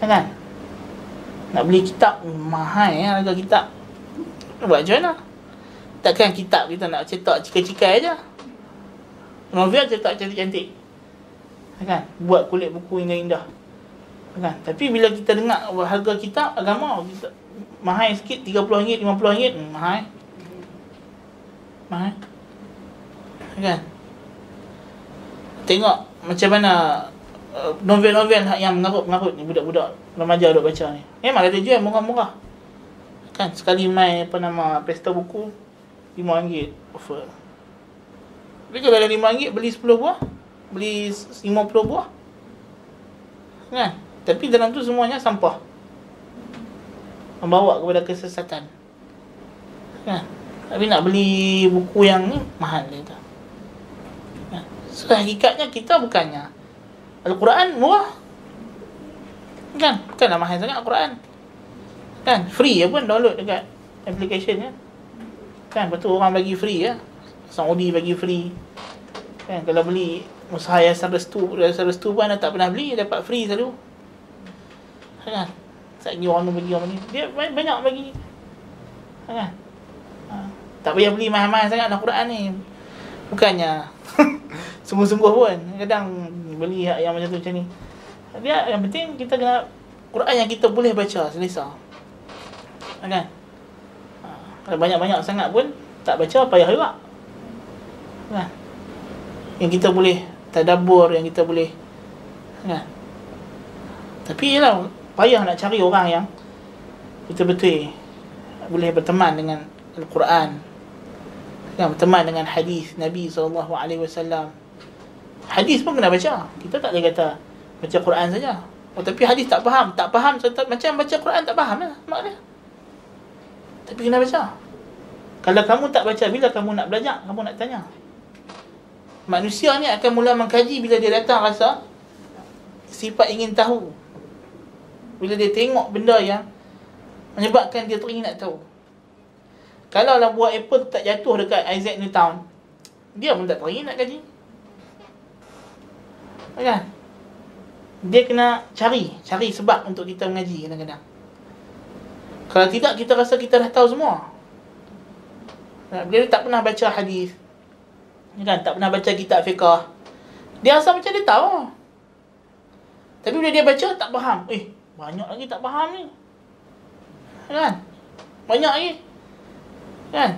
Kan? Nak beli kitab mahal harga kitab. Buat macam mana? Takkan kitab kita nak cetak cikai-cikai aja. Novel cetak cantik-cantik. Kan? Buat kulit buku indah-indah. Kan? Tapi bila kita dengar harga kitab agama kita mahal sikit, RM30, RM50, mahal. Kan? Tengok macam mana novel-novel yang mengarut-mengarut ni, budak-budak remaja duk baca ni. Memang ada jual murah-murah. Kan? Sekali mai apa nama pesta buku RM5 offer. Tapi kalau ada RM5 beli 10 buah, beli 50 buah. Kan? Tapi dalam tu semuanya sampah. Membawa kepada kesesatan. Kan? Tapi nak beli buku yang ni mahal dia tu. Kan? So hakikatnya kita bukannya Al-Quran murah. Kan? Bukanlah mahal sangat Al-Quran. Kan? Free ya pun download dekat application ya. Kan? Lepas tu orang bagi free ya. Saudi bagi free. Kan? Kalau beli Usaha Yayasan Restu pun anda tak pernah beli, dapat free selalu. Kan? Sekali orang bagi orang ni, dia banyak bagi. Kan? Tak payah beli mahal-mahal sangat Al-Quran ni. Bukannya sungguh-sungguh pun. Kadang beli yang macam tu macam ni. Dia yang penting kita kena Quran yang kita boleh baca selesa. Kan? Kalau banyak-banyak sangat pun tak baca payah juga. Kan? Yang kita boleh tadabbur, yang kita boleh, kan? Tapi ialah payah nak cari orang yang betul-betul boleh berteman dengan Al-Quran, yang berteman dengan hadis Nabi SAW. Hadis pun kena baca. Kita tak boleh kata baca Quran saja. Tapi hadis tak faham macam baca Quran tak faham lah maknanya. Tapi kena baca. Kalau kamu tak baca, bila kamu nak belajar, kamu nak tanya. Manusia ni akan mula mengkaji bila dia datang rasa sifat ingin tahu. Bila dia tengok benda yang menyebabkan dia teringin nak tahu. Kalau lah buah apple tak jatuh dekat Isaac Newton, dia pun tak teringin nak kaji. Kan? Dia kena cari sebab untuk kita mengaji kadang-kadang. Kalau tidak, kita rasa kita dah tahu semua. Dia tak pernah baca hadis, kan? Tak pernah baca kitab fiqh. Dia rasa macam dia tahu. Tapi bila dia baca, tak faham. Banyak lagi tak faham ni, kan? Banyak lagi, kan?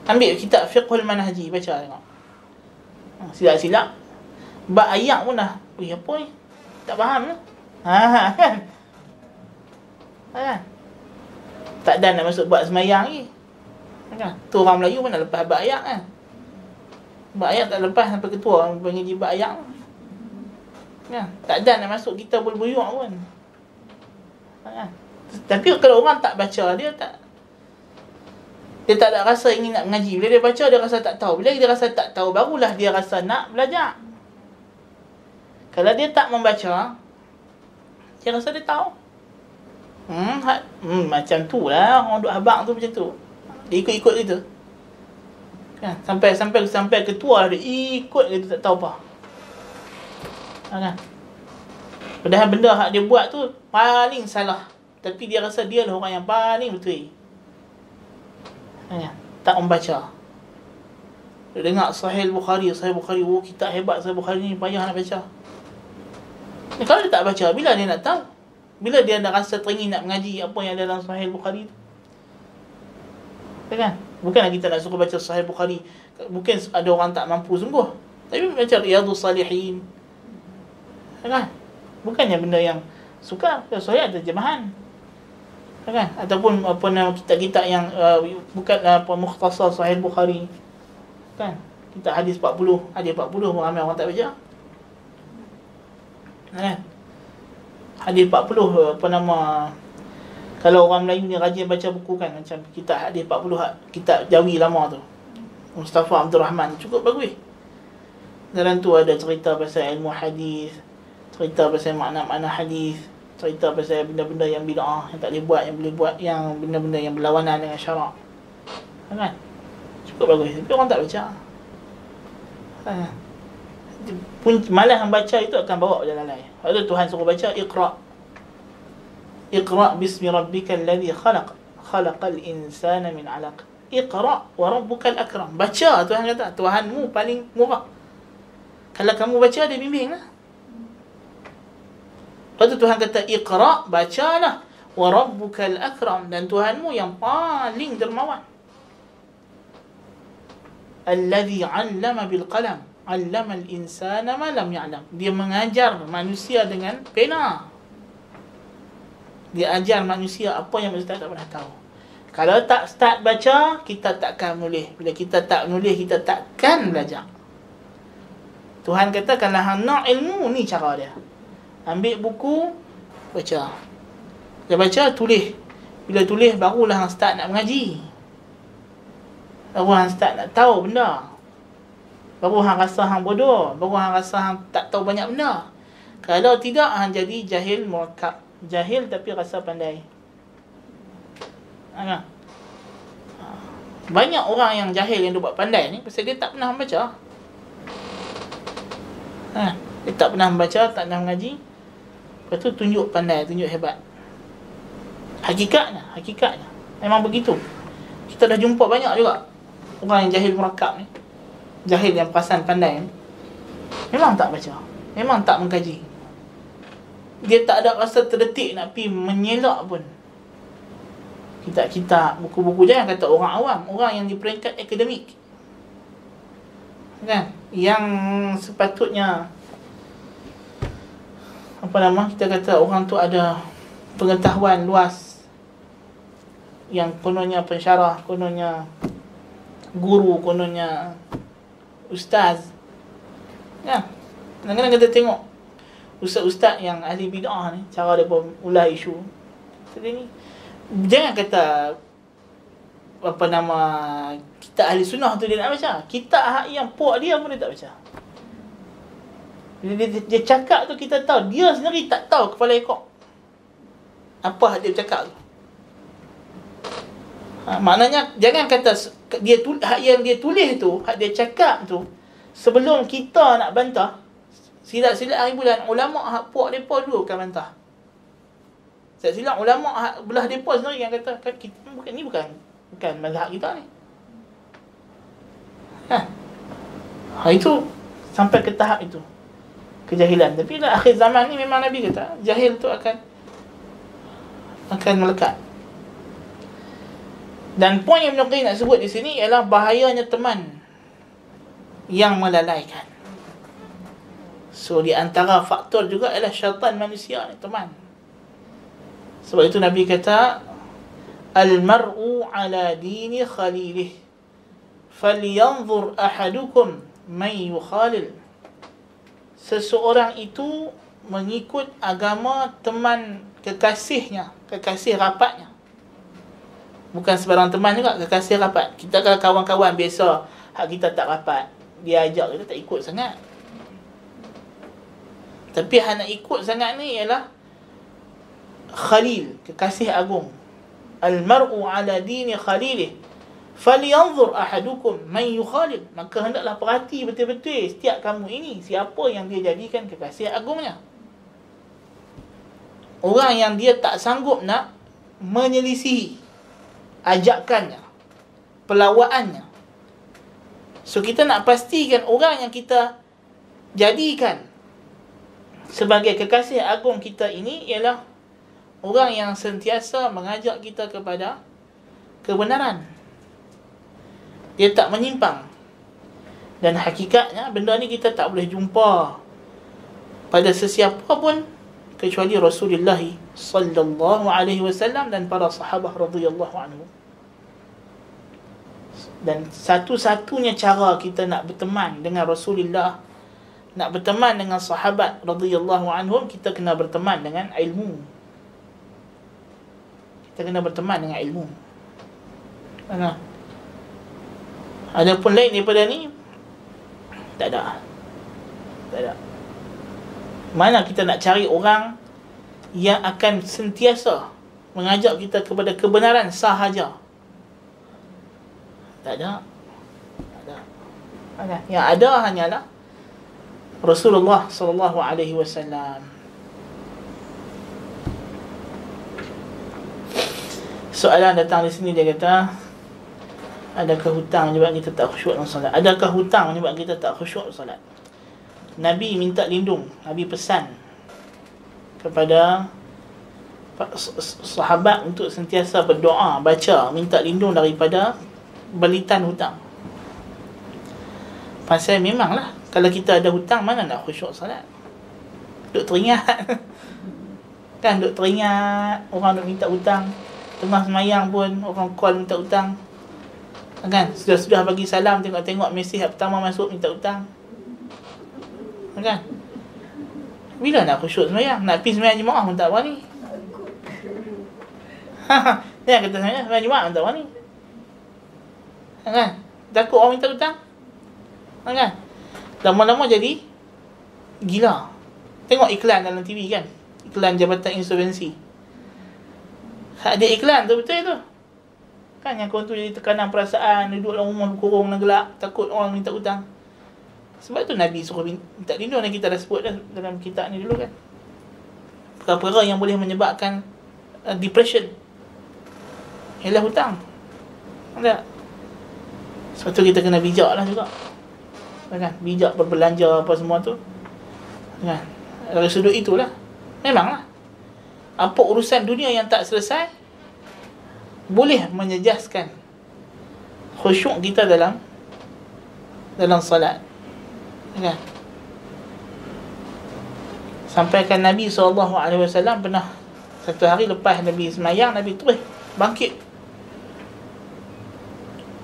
Ambil kitab Fiqhul Manhaji, baca tengok. Silap-silap bab ayat pun dah, apa ni? Tak faham lah. Kan? Kan? Tak dah nak masuk bab semayang lagi, kan? Tu orang Melayu pun dah lepas bab ayat, kan? Bab ayat tak lepas sampai ketua mengaji bab ayat, kan? Tak dah nak masuk kita berbuyuk pun, kan? Tapi kalau orang tak baca, dia tak ada rasa ingin nak mengaji. Bila dia baca, dia rasa tak tahu. Bila dia rasa tak tahu, barulah dia rasa nak belajar. Kalau dia tak membaca, dia rasa dia tahu. Macam tu lah orang duk habaq tu, macam tu. Dia ikut-ikut gitu, kan? Sampai ketua dia ikut gitu, tak tahu apa, kan? Padahal benda hak dia buat tu paling salah, tapi dia rasa dia lah orang yang paling betul. Tak membaca. Dia dengar Sahih Bukhari, kitab hebat Sahih Bukhari ni, payah nak baca. Kalau dia tak baca, bila dia nak tahu? Bila dia nak rasa teringin nak mengaji apa yang dalam Sahih Bukhari tu? Kan? Bukanlah kita nak suruh baca Sahih Bukhari. Bukan ada orang tak mampu sungguh. Tapi baca Riyadhus Salihin, kan? Bukannya benda yang sukar. Sahih terjemahan, kan? Ataupun apa nama kitab-kitab yang bukan mukhtasar Sahih Bukhari, kan? Kitab hadis 40, hadis 40 ramai orang tak baca, kan? Hadis 40 apa nama, kalau orang Melayu ni rajin baca buku, kan, macam kitab hadis 40, kitab Jawi lama tu, Mustafa Abdul Rahman, cukup bagus. Dalam tu ada cerita pasal ilmu hadis, cerita pasal makna-makna hadis, cerita pasal benda-benda yang bid'ah, yang tak boleh buat, yang boleh buat, yang benda-benda yang berlawanan dengan syarak, kan? Cukup bagus. Tapi orang tak baca, malah membaca itu akan bawa pada lalai. Ada Tuhan suruh baca, Iqra bismi rabbikal ladzi khalaqal insana min 'alaq. Iqra wa rabbukal akram. Baca, Tuhan kata, Tuhanmu paling murah. Kalau kamu baca, dia bimbing lah. Lepas tu Tuhan kata, Iqra, bacalah, wa rabbukal akram, dan Tuhanmu yang paling dermawan. Alladhi 'allama bil qalam, 'allama al insana ma lam ya'lam. Dia mengajar manusia dengan pena. Dia ajar manusia apa yang manusia tak pernah tahu. Kalau tak start baca, kita takkan menulis. Bila kita tak menulis, kita takkan belajar. Tuhan kata, kalau hang nak ilmu, ni cara dia. Ambil buku, baca. Dia baca, tulis. Bila tulis, barulah hang start nak mengaji. Baru hang start nak tahu benda. Baru hang rasa hang bodoh. Baru hang rasa hang tak tahu banyak benda. Kalau tidak, hang jadi jahil murakkab. Jahil tapi rasa pandai. Banyak orang yang jahil yang dia buat pandai ni pasal dia tak pernah membaca. Dia tak pernah membaca, tak pernah mengaji. Lepas tu tunjuk pandai, tunjuk hebat. Hakikatnya memang begitu. Kita dah jumpa banyak juga orang yang jahil murakkab ni, jahil yang perasan pandai ni, memang tak baca, memang tak mengkaji. Dia tak ada rasa terdetik nak pergi menyelak pun kitab-kitab, buku-buku. Jangan kata orang awam, orang yang di peringkat akademik, kan, yang sepatutnya kita kata orang tu ada pengetahuan luas, yang kononnya pensyarah, kononnya guru, kononnya ustaz, kan. Kadang-kadang kita tengok ustaz-ustaz yang ahli bid'ah ni, cara dia ulas isu ni. Jangan kata kitab ahli sunnah tu dia nak baca. Kitab yang puak dia pun dia tak baca. Bila dia cakap tu, kita tahu dia sendiri tak tahu kepala ekor apa dia cakap tu. Maknanya jangan kata hak yang dia tulis tu, hak dia cakap tu, sebelum kita nak bantah, silat-silat hari bulan, ulama' hak puak mereka dulu akan bantah. Tak silap ulama belah depa sendiri yang kata kan kita bukan mazhab kita ni. Itu sampai ke tahap itu kejahilan. Tapi dah akhir zaman ni memang Nabi kata jahil tu akan melekat. Dan poin yang Ibn Qayyim nak sebut di sini ialah bahayanya teman yang melalaikan. So di antara faktor juga ialah syaitan manusia ni, teman. Sebab itu Nabi kata al-mar'u ala dini khalilih falyanzur ahadukum man yukhalil. Seseorang itu mengikut agama teman kekasihnya, kekasih rapatnya. Bukan sebarang teman juga, kekasih rapat. Kita kalau kawan-kawan biasa, hak kita tak rapat, dia ajak kita tak ikut sangat. Tapi hak nak ikut sangat ni ialah khalil, kekasih agung. Al-mar'u ala dini khalilih falyanzur ahadukum man yukhalil. Maka hendaklah perhati betul-betul setiap kamu ini siapa yang dia jadikan kekasih agungnya. Orang yang dia tak sanggup nak menyelisihi ajakannya, pelawaannya. So kita nak pastikan orang yang kita jadikan sebagai kekasih agung kita ini ialah orang yang sentiasa mengajak kita kepada kebenaran. Dia tak menyimpang. Dan hakikatnya benda ni kita tak boleh jumpa pada sesiapa pun kecuali Rasulullah sallallahu alaihi wasallam dan para sahabat radhiyallahu anhu. Dan satu-satunya cara kita nak berteman dengan Rasulullah, nak berteman dengan sahabat radhiyallahu anhum, kita kena berteman dengan ilmu. Kita kena berteman dengan ilmu. Ada pun lain daripada ni? Tak ada. Mana kita nak cari orang yang akan sentiasa mengajak kita kepada kebenaran sahaja? Tak ada. Yang ada hanyalah Rasulullah sallallahu alaihi wasallam. Soalan datang di sini, dia kata, adakah hutang menyebabkan kita tak khusyuk dalam solat? Adakah hutang menyebabkan kita tak khusyuk dalam solat? Nabi minta lindung, Nabi pesan kepada sahabat untuk sentiasa berdoa, baca, minta lindung daripada belitan hutang. Pasal memanglah kalau kita ada hutang, mana nak khusyuk solat? Duk teringat kan, duk teringat orang duk minta hutang. Tengah semayang pun orang call minta hutang, kan? Sudah bagi salam, tengok mesej pertama masuk minta hutang, kan? Bila nak khusyuk semayang? Nak pergi semayang jemaah pun tak berani. Dia kata semayang jemaah pun tak berani, kan? Takut orang minta hutang, kan? Lama-lama jadi gila. Tengok iklan dalam TV, kan? Iklan Jabatan Insolvensi. Ada iklan tu betul tu, kan? Yang korang tu jadi tekanan perasaan, duduk dalam rumah berkurung dan gelap, takut orang minta hutang. Sebab tu Nabi suruh minta lindung, dan kita dah sebut dah dalam kitab ni dulu, kan? Perkara-perkara yang boleh menyebabkan depression ialah hutang. Tak? Sebab tu kita kena bijak lah juga, kan? Bijak berbelanja apa semua tu, kan? Dari sudut itulah, memanglah apa urusan dunia yang tak selesai boleh menyejaskan khusyuk kita dalam salat, kan? Sampaikan Nabi SAW pernah satu hari lepas Nabi semayang, Nabi terus bangkit.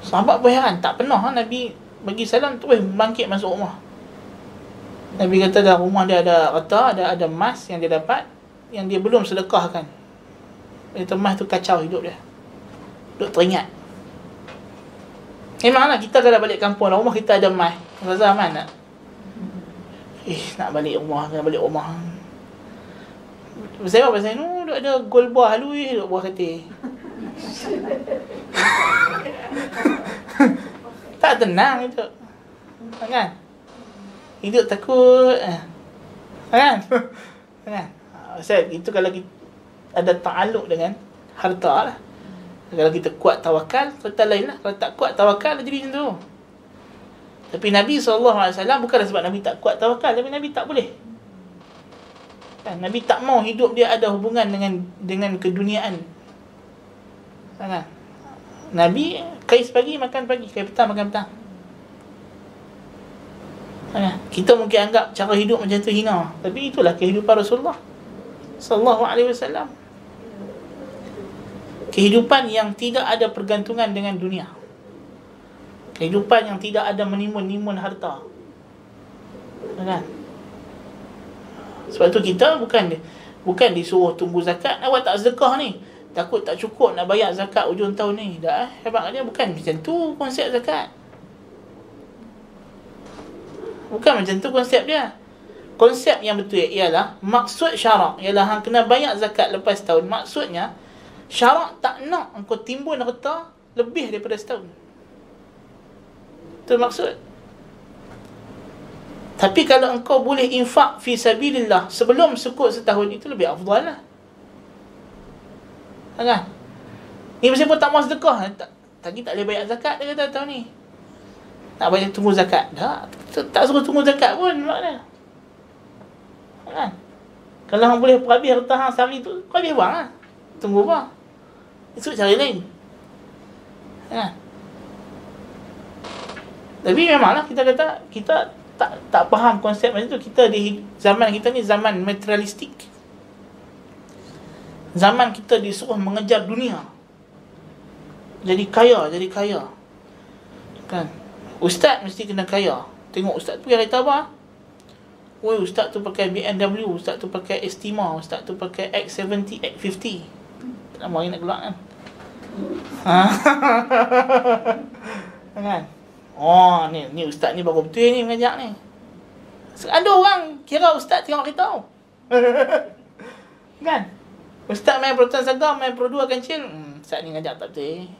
Sahabat berheran, tak pernah Nabi bagi salam terus bangkit masuk rumah. Nabi kata dalam rumah dia ada harta, ada emas yang dia dapat, yang dia belum sedekahkan. Itu emas tu kacau hidup dia, duk teringat. Memanglah kita kalau balik kampung, rumah kita ada emas, rasa aman tak? Nak balik rumah, kena balik rumah. Saya pasal ni duk ada gol buah halui, duk buah katil. Tak tenang itu, kan? Hidup takut, kan? Kan? Sebab itu kalau kita, ada ta'alluq dengan harta lah. Kalau kita kuat tawakal, serta lain lah. Kalau tak kuat tawakal, jadi macam tu. Tapi Nabi SAW bukanlah sebab Nabi tak kuat tawakal, tapi Nabi tak boleh. Kan? Nabi tak mau hidup dia ada hubungan dengan keduniaan. Kan? Nabi kais pagi makan pagi, kais petang makan petang. Kan? Kita mungkin anggap cara hidup macam tu hina, tapi itulah kehidupan Rasulullah sallallahu alaihi wasallam. Kehidupan yang tidak ada pergantungan dengan dunia. Kehidupan yang tidak ada menimbun-nimbun harta. Kan? Sebab tu kita bukan disuruh tunggu zakat. Awak tak sedekah ni, takut tak cukup nak bayar zakat hujung tahun ni. Dah hebat dia, bukan macam tu konsep zakat. Bukan macam tu konsep dia. Konsep yang betul ialah maksud syarak ialah hang kena bayar zakat lepas tahun. Maksudnya syarak tak nak engkau timbun harta lebih daripada setahun. Itu maksud. Tapi kalau engkau boleh infak fi sabilillah sebelum cukup setahun, itu lebih afdal lah. Kan? Ni mesti pun tak mahu sedekah. Tadi tak boleh bayar zakat dia kata tahun ni. Tak bayar tunggu zakat. Tak suruh tunggu zakat pun maknanya. Kan? Kalau hang boleh perhabis harta hang sehari tu, perhabis bang lah. Tunggu apa? Itu cara lain. Kan? Tapi memanglah kita kata kita tak faham konsep macam tu. Kita di zaman kita ni zaman materialistik. Zaman kita disuruh mengejar dunia. Jadi kaya. Kan? Ustaz mesti kena kaya. Tengok ustaz tu pakai kereta apa? Oi, ustaz tu pakai BMW, ustaz tu pakai Estima, ustaz tu pakai X70, X50. Tak mahu nak keluar kan? Kan? Oh, ni ustaz ni baru betul ni mengajak ni. Ada orang kira ustaz tengok kita. Kan? Ustaz main Proton Sagam, main Pro 2 kancil. Ustaz ni ngajak tak betul.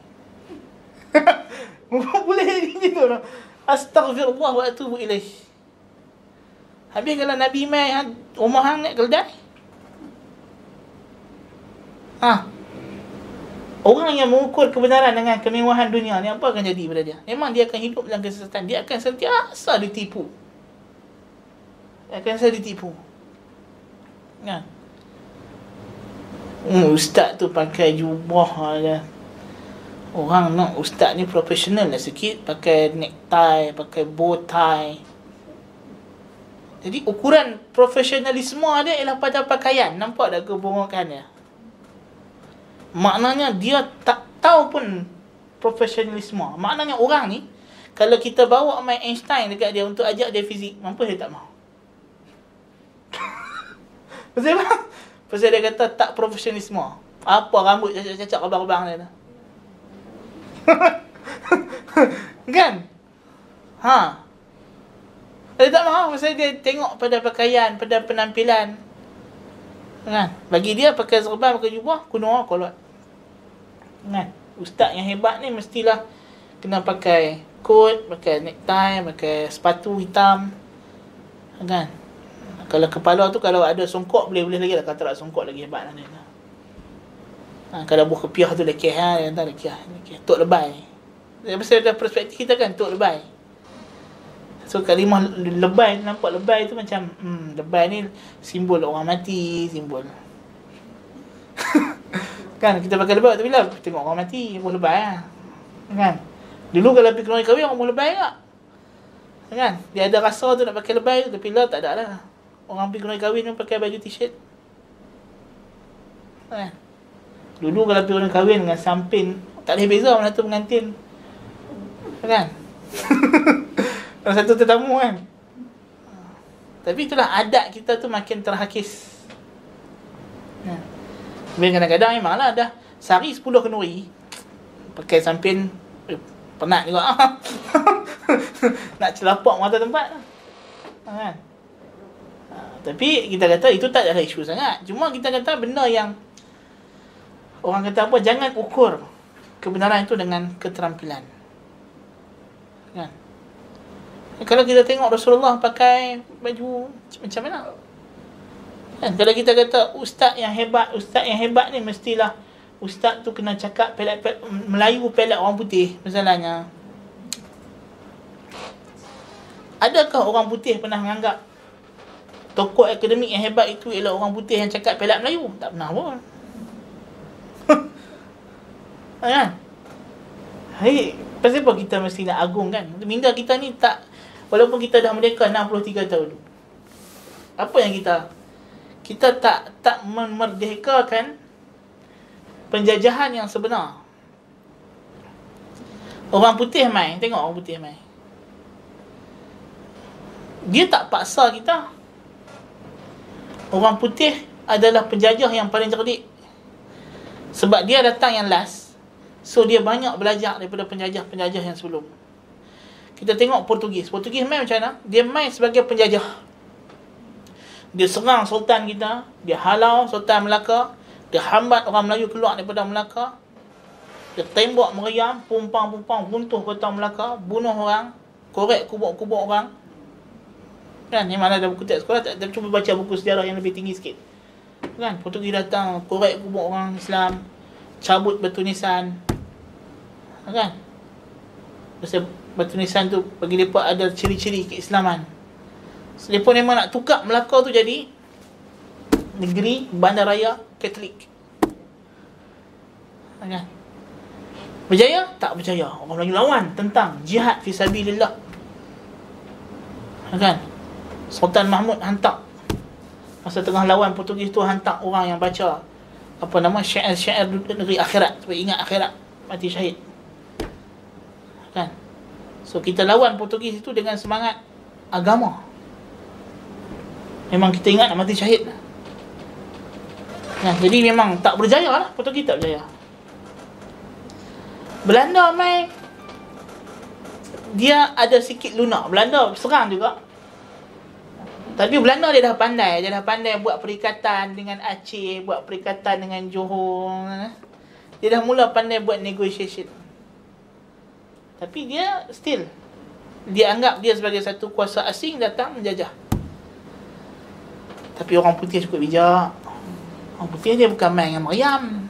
Boleh gitu lah. Astaghfirullah wa atubu ilaih. Habis kalau Nabi main rumah hang naik keledai. Orang yang mengukur kebenaran dengan kemewahan dunia ni, apa akan jadi pada dia? Memang dia akan hidup dalam kesesatan. Dia akan sentiasa ditipu. Kan? Ustaz tu pakai jubah aja. Orang nak ustaz ni profesional lah sikit, pakai necktie, pakai bow tie. Jadi ukuran profesionalisme dia ialah pada pakaian. Nampak tak kebohongannya? Maknanya dia tak tahu pun profesionalisme. Maknanya orang ni, kalau kita bawa main Einstein dekat dia untuk ajak dia fizik, mampu dia tak mahu. Pasal apa? Pasal dia kata tak profesionalisme. Apa rambut cacat-cacat rabang-rabang dia tu. Kan? Dia tak mahu. Pasal dia tengok pada pakaian, pada penampilan. Kan? Bagi dia pakai serban, pakai jubah, kuno kolot. Kan? Ustaz yang hebat ni mestilah kena pakai coat, pakai necktie, pakai sepatu hitam. Kan? Kalau kepala tu kalau ada songkok boleh lagi lah. Kalau tak ada songkok lagi hebat lah dia. Kalau buah kepiah tu lekeh dia kata lekeh. Tok lebay. Pasal ada perspektif kita kan tok lebay. So kalimah lebay, nampak lebay tu macam lebay ni simbol orang mati, simbol. Kan kita pakai lebay tu bila tengok orang mati, pun lebay lah. Kan? Dulu kalau pergi keluar kahwin orang pun lebay tak? Kan? Dia ada rasa tu nak pakai lebay tu, tapi lah tak ada lah. Orang pergi keluar kahwin pun pakai baju t-shirt. Kan? Dulu kalau pergi kahwin dengan samping, tak ada beza mana tu pengantin. Kan? Kalau satu tetamu kan. Tapi itulah adat kita tu makin terhakis. Kadang-kadang memanglah dah sehari 10 kenduri pakai samping, penat juga. Nak celapak mata tempat. Kan? Tapi kita kata itu tak ada isu sangat. Cuma kita kata benda yang orang kata apa, jangan ukur kebenaran itu dengan keterampilan. Kan? Kalau kita tengok Rasulullah pakai baju macam mana? Kan? Kalau kita kata ustaz yang hebat ni mestilah ustaz tu kena cakap Melayu pelat orang putih. Masalahnya, adakah orang putih pernah menganggap tokoh akademik yang hebat itu ialah orang putih yang cakap pelat Melayu? Tak pernah pun. Kan? Hai, pasal apa kita mesti nak agungkan? Minda kita ni tak, walaupun kita dah merdeka 63 tahun. Apa yang kita tak memerdekakan penjajahan yang sebenar. Orang putih mai, tengok orang putih mai. Dia tak paksa kita. Orang putih adalah penjajah yang paling cerdik. Sebab dia datang yang last. So dia banyak belajar daripada penjajah-penjajah yang sebelum. Kita tengok Portugis main macam mana? Dia main sebagai penjajah. Dia serang Sultan kita, dia halau Sultan Melaka, dia hambat orang Melayu keluar daripada Melaka, dia tembak meriam, pumpang runtuh kota Melaka, bunuh orang, korek kubur-kubur orang. Kan, yang mana ada buku teks sekolah, tak cuba baca buku sejarah yang lebih tinggi sikit. Kan, Portugis datang, korek kubur orang Islam, cabut batu nisan. Kan? Pasal batu nisan tu bagi mereka ada ciri-ciri keislaman. So, mereka memang nak tukar Melaka tu jadi negeri bandaraya Katolik. Kan? Berjaya? Tak berjaya. Orang Melayu lawan, tentang jihad fisabilillah. Kan? Sultan Mahmud hantar, masa tengah lawan Portugis tu, hantar orang yang baca apa nama syair-syair negeri akhirat, supaya ingat akhirat, mati syahid. Kan? So kita lawan Portugis itu dengan semangat agama. Memang kita ingat nak mati syahid. Nah, jadi memang tak berjaya lah, Portugis tak berjaya. Belanda mai, dia ada sikit lunak. Belanda serang juga. Tapi Belanda dia dah pandai buat perikatan dengan Aceh, buat perikatan dengan Johor. Dia dah mula pandai buat negotiation. Tapi dia anggap dia sebagai satu kuasa asing datang menjajah. Tapi orang putih cukup bijak. Orang putih dia bukan main dengan meriam.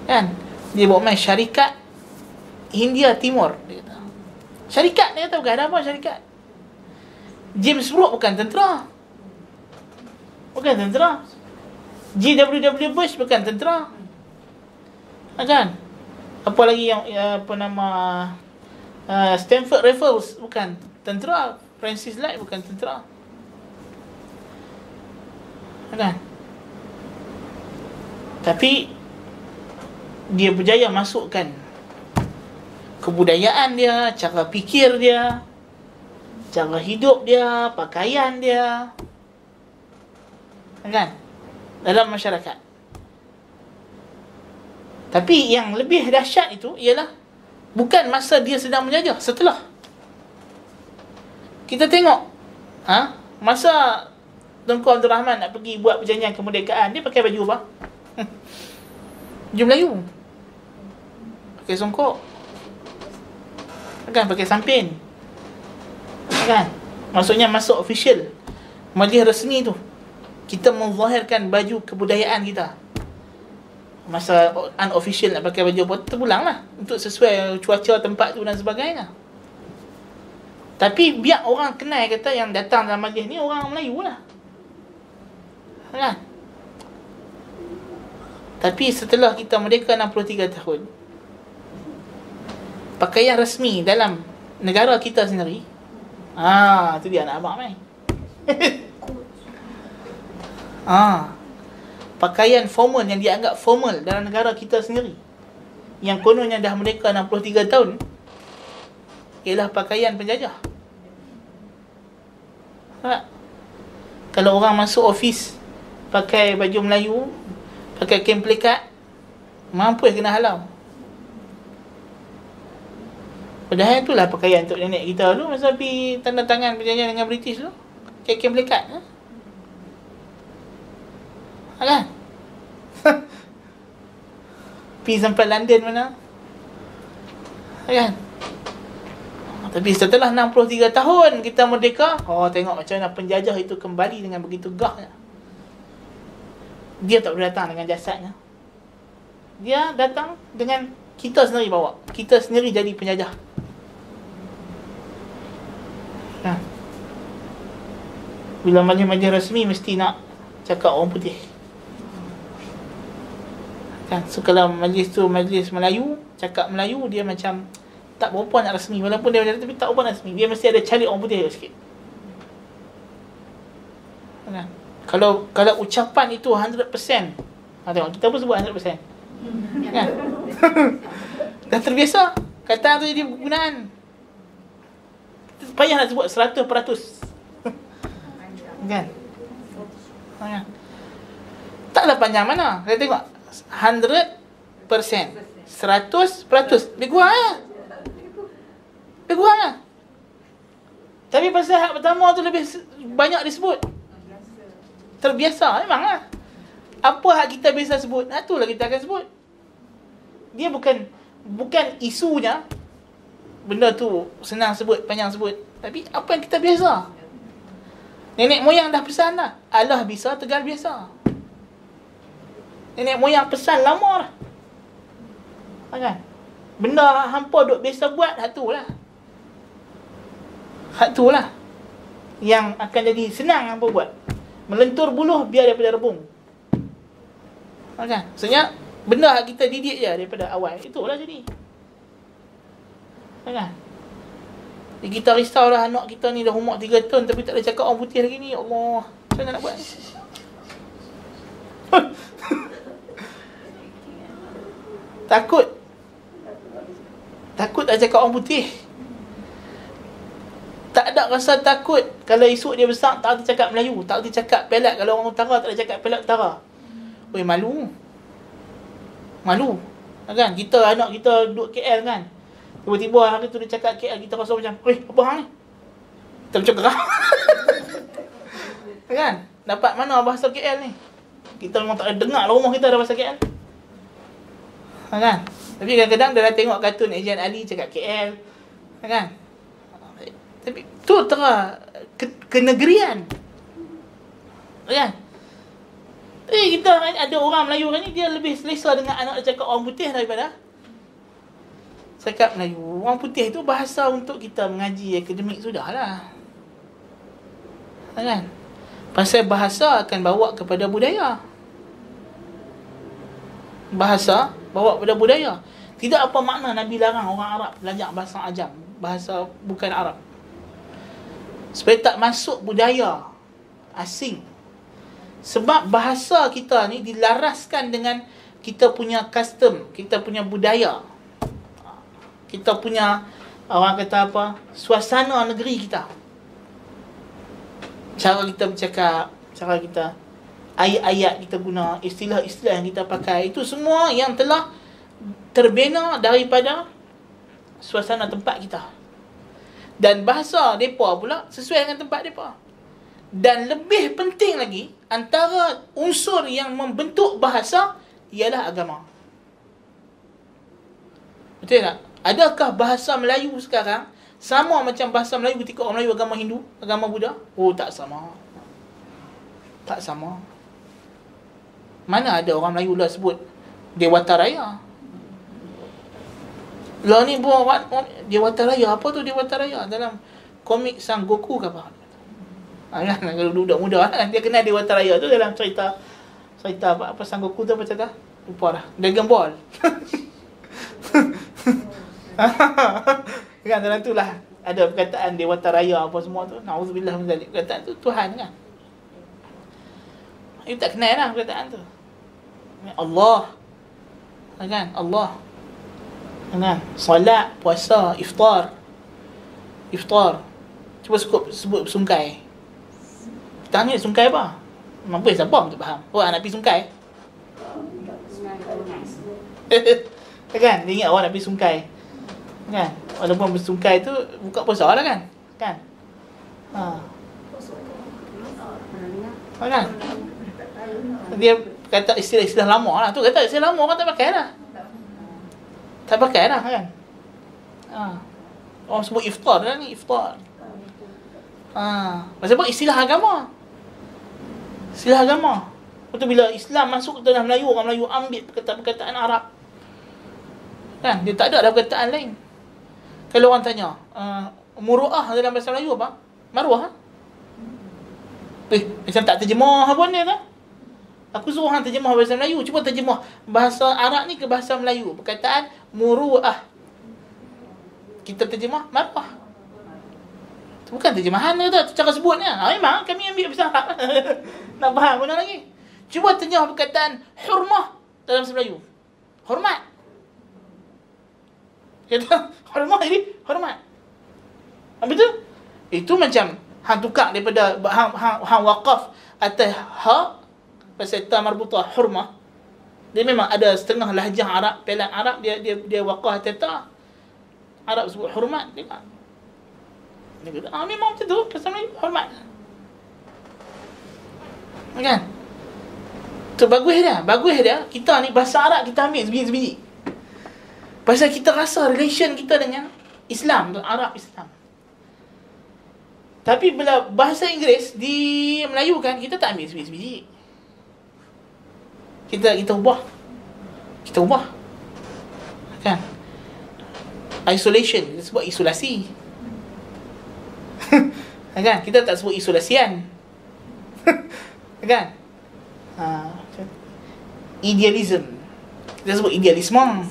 Kan? Dia buat main syarikat Hindia Timur, dia kata. Syarikat, dia kata, bukan ada apa syarikat. James Brooke bukan tentera. G.W.W. Bush bukan tentera. Kan? Apa lagi yang Stanford Rifles bukan tentera. Francis Light bukan tentera. Kan? Tapi dia berjaya masukkan kebudayaan dia, cara fikir dia, cara hidup dia, pakaian dia, kan, dalam masyarakat. Tapi yang lebih dahsyat itu ialah bukan masa dia sedang menjajah, setelah. Kita tengok masa Tunku Abdul Rahman nak pergi buat perjanjian kemerdekaan, dia pakai baju apa? Baju Melayu. Pakai songkok. Kan, pakai sampin. Kan? Maksudnya masuk official, majlis resmi tu, kita menzahirkan baju kebudayaan kita. Masa unofficial nak pakai baju apa, terpulang lah, untuk sesuai cuaca tempat tu dan sebagainya. Tapi biar orang kenal, kata yang datang dalam majlis ni orang Melayu lah. Kan? Tapi setelah kita merdeka 63 tahun, pakaian rasmi dalam negara kita sendiri, tu dia anak abang main. Pakaian formal yang dianggap formal dalam negara kita sendiri, yang kononnya dah merdeka 63 tahun, ialah pakaian penjajah. Kalau orang masuk office pakai baju Melayu, pakai kain pelikat, mampu kena halau. Padahal itulah pakaian untuk nenek kita dulu masa pergi tanda tangan perjanjian dengan British tu, kain pelikat. Kan? Pergi sampai London mana? Kan? Tapi setelah 63 tahun kita merdeka, tengok macam mana penjajah itu kembali dengan begitu gahnya. Dia tak boleh datang dengan jasadnya. Dia datang dengan kita sendiri bawa. Kita sendiri jadi penjajah. Bila majlis-majlis rasmi mesti nak cakap orang putih. So kalau majlis tu majlis Melayu, cakap Melayu, dia macam tak berapa nak rasmi. Walaupun dia macam tu, tapi tak berapa nak rasmi. Dia mesti ada cari orang putih sikit. Kalau ucapan itu 100%, tengok kita pun sebut 100%. Kan? Dah terbiasa. Kata tu jadi penggunaan. Payah nak sebut 100%. Kan? Taklah panjang mana. Saya tengok 100%, 100%. Lebih kurang lah. Lebih kurang lah. Tapi pasal hak pertama tu lebih banyak disebut. Terbiasa memang lah. Apa hak kita biasa sebut, itulah kita akan sebut. Dia bukan isunya. Benda tu senang sebut, panjang sebut. Tapi apa yang kita biasa. Nenek moyang dah pesan dah. Allah bisa, Tegal biasa. Nenek moyang pesan lama dah. Kan? Benda hampa duk biasa buat, hak tu lah. Hak tu lah yang akan jadi senang hampa buat. Melentur buluh biar daripada rebung. Kan? Maksudnya benda hak kita didik je daripada awal. Itulah jadi. Kan? Kita risaulah anak kita ni dah umur 3 tahun tapi tak ada cakap orang putih lagi ni. Ya Allah, macam mana nak buat ni? Takut tak cakap orang putih. Tak ada rasa takut kalau esok dia besar tak ada cakap Melayu, tak ada cakap Pelat. Kalau orang utara tak ada cakap Pelat utara. Oi, malu. Kan? Kita anak kita duduk KL kan. Tiba-tiba hari tu dia cakap KL, kita rasa macam, apa hang ni? Kita macam gerah. Kan? Dapat mana bahasa KL ni? Kita memang tak ada dengar lah rumah kita ada bahasa KL. Kan? Tapi kadang-kadang dia dah tengok kartun Ejen Ali cakap KL. Kan? Tapi tu terah kenegerian. Kan? Kita ada orang Melayu ni, dia lebih selesa dengan anak dia cakap orang putih daripada cakap Melayu. Orang putih tu bahasa untuk kita mengaji akademik sudahlah. Kan? Pasal bahasa akan bawa kepada budaya. Bahasa bawa kepada budaya. Tidak apa makna Nabi larang orang Arab belajar bahasa Ajam, bahasa bukan Arab. Supaya tak masuk budaya asing. Sebab bahasa kita ni dilaraskan dengan kita punya custom, kita punya budaya. Kita punya, orang kata apa, suasana negeri kita. Cara kita bercakap, cara kita, ayat-ayat kita guna, istilah-istilah yang kita pakai, itu semua yang telah terbina daripada suasana tempat kita. Dan bahasa mereka pula sesuai dengan tempat mereka. Dan lebih penting lagi, antara unsur yang membentuk bahasa ialah agama. Betul tak? Adakah bahasa Melayu sekarang sama macam bahasa Melayu ketika orang Melayu agama Hindu, agama Buddha? Tak sama. Tak sama. Mana ada orang Melayu lah sebut Dewata Raya. Lah ni buat Dewata Raya. Apa tu Dewata Raya? Dalam komik Sang Goku ke apa? Kan, kalau budak muda kan, dia kenal Dewata Raya tu dalam cerita apa Sang Goku tu apa cerita? Lupa dah. Dragon Ball. Kan dalam tu lah ada perkataan Dewata Raya apa semua tu. Nauzubillah min zalik. Perkataan tu Tuhan kan. Dia tak kenal lah perkataan tu. Allah. Kan? Allah. Kan? Solat, puasa, iftar. Cuba sebut sungkai. Tanya sungkai apa? Mampu siapa tak faham. Orang nak pergi sungkai. Kan? Dia ingat orang nak pergi sungkai. Kan? Walaupun bersungkai tu buka puasa lah kan? Kan? Kan? Dia kata istilah-istilah lama lah. Tu kata istilah lama orang tak pakai lah. Tak pakai lah kan? Orang sebut iftar dah ni, iftar. Sebab istilah agama. Istilah agama. Betul, bila Islam masuk ke dalam Melayu, orang Melayu ambil perkataan-perkataan Arab. Kan? Dia tak ada perkataan lain. Kalau orang tanya, muru'ah dalam bahasa Melayu apa? Maruah. Macam tak terjemah apa ni tak? Aku suruh hang terjemah bahasa Melayu. Cuba terjemah bahasa Arab ni ke bahasa Melayu. Perkataan muru'ah. Kita terjemah maruah. Itu bukan terjemahan tu, cara sebutnya. Memang kami ambil bahasa Arab. Nak faham mana lagi? Cuba terjemah perkataan hurmah dalam bahasa Melayu. Hormat. Kata hormat jadi hormat. Betul? Itu macam hang tukar daripada hang waqaf atas ha pasal ta marbutah hurmah. Dia memang ada setengah lahjah Arab, pelan Arab, dia waqaf atas ta. Arab sebut hormat dia. Dia kata, memang macam tu, pasal Melayu hormat. Kan? Tu bagus dia. Kita ni bahasa Arab kita ambil sebiji-sebiji. Pasal kita rasa relation kita dengan Islam, Arab Islam. Tapi bila bahasa Inggeris di Melayu kan, kita tak ambil sebiji-sebiji. Kita ubah. Kan? Isolation, kita sebut isolasi. Kan? Kita tak sebut isolasian. Kan? Idealism, kita sebut idealisme.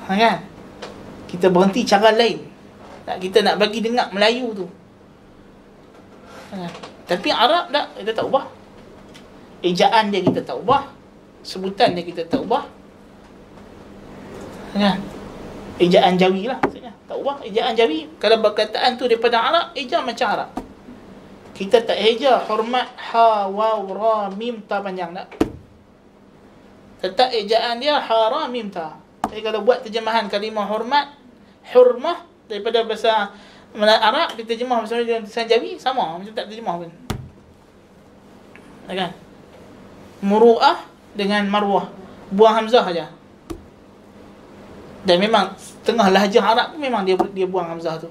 Kan? Kita berhenti cara lain. Kita nak bagi dengar Melayu tu. Tapi Arab tak, kita tak ubah. Ejaan dia kita tak ubah. Sebutan dia kita tak ubah. Kan? Ejaan Jawi lah maksudnya. Tak ubah ejaan Jawi. Kalau perkataan tu daripada Arab, eja macam Arab. Kita tak eja hormat ha waw ra mim ta panjang tak. Tetap ejaan dia ha ra mim ta. Jadi kalau buat terjemahan kalimah hormat, hurmah daripada bahasa Arab diterjemah bahasa Melayu dengan tulisan Jawi sama, macam tak terjemah pun. Kan? Muru'ah dengan marwah, buang hamzah saja. Dan memang tengah lahjah Arab pun memang dia buang hamzah tu.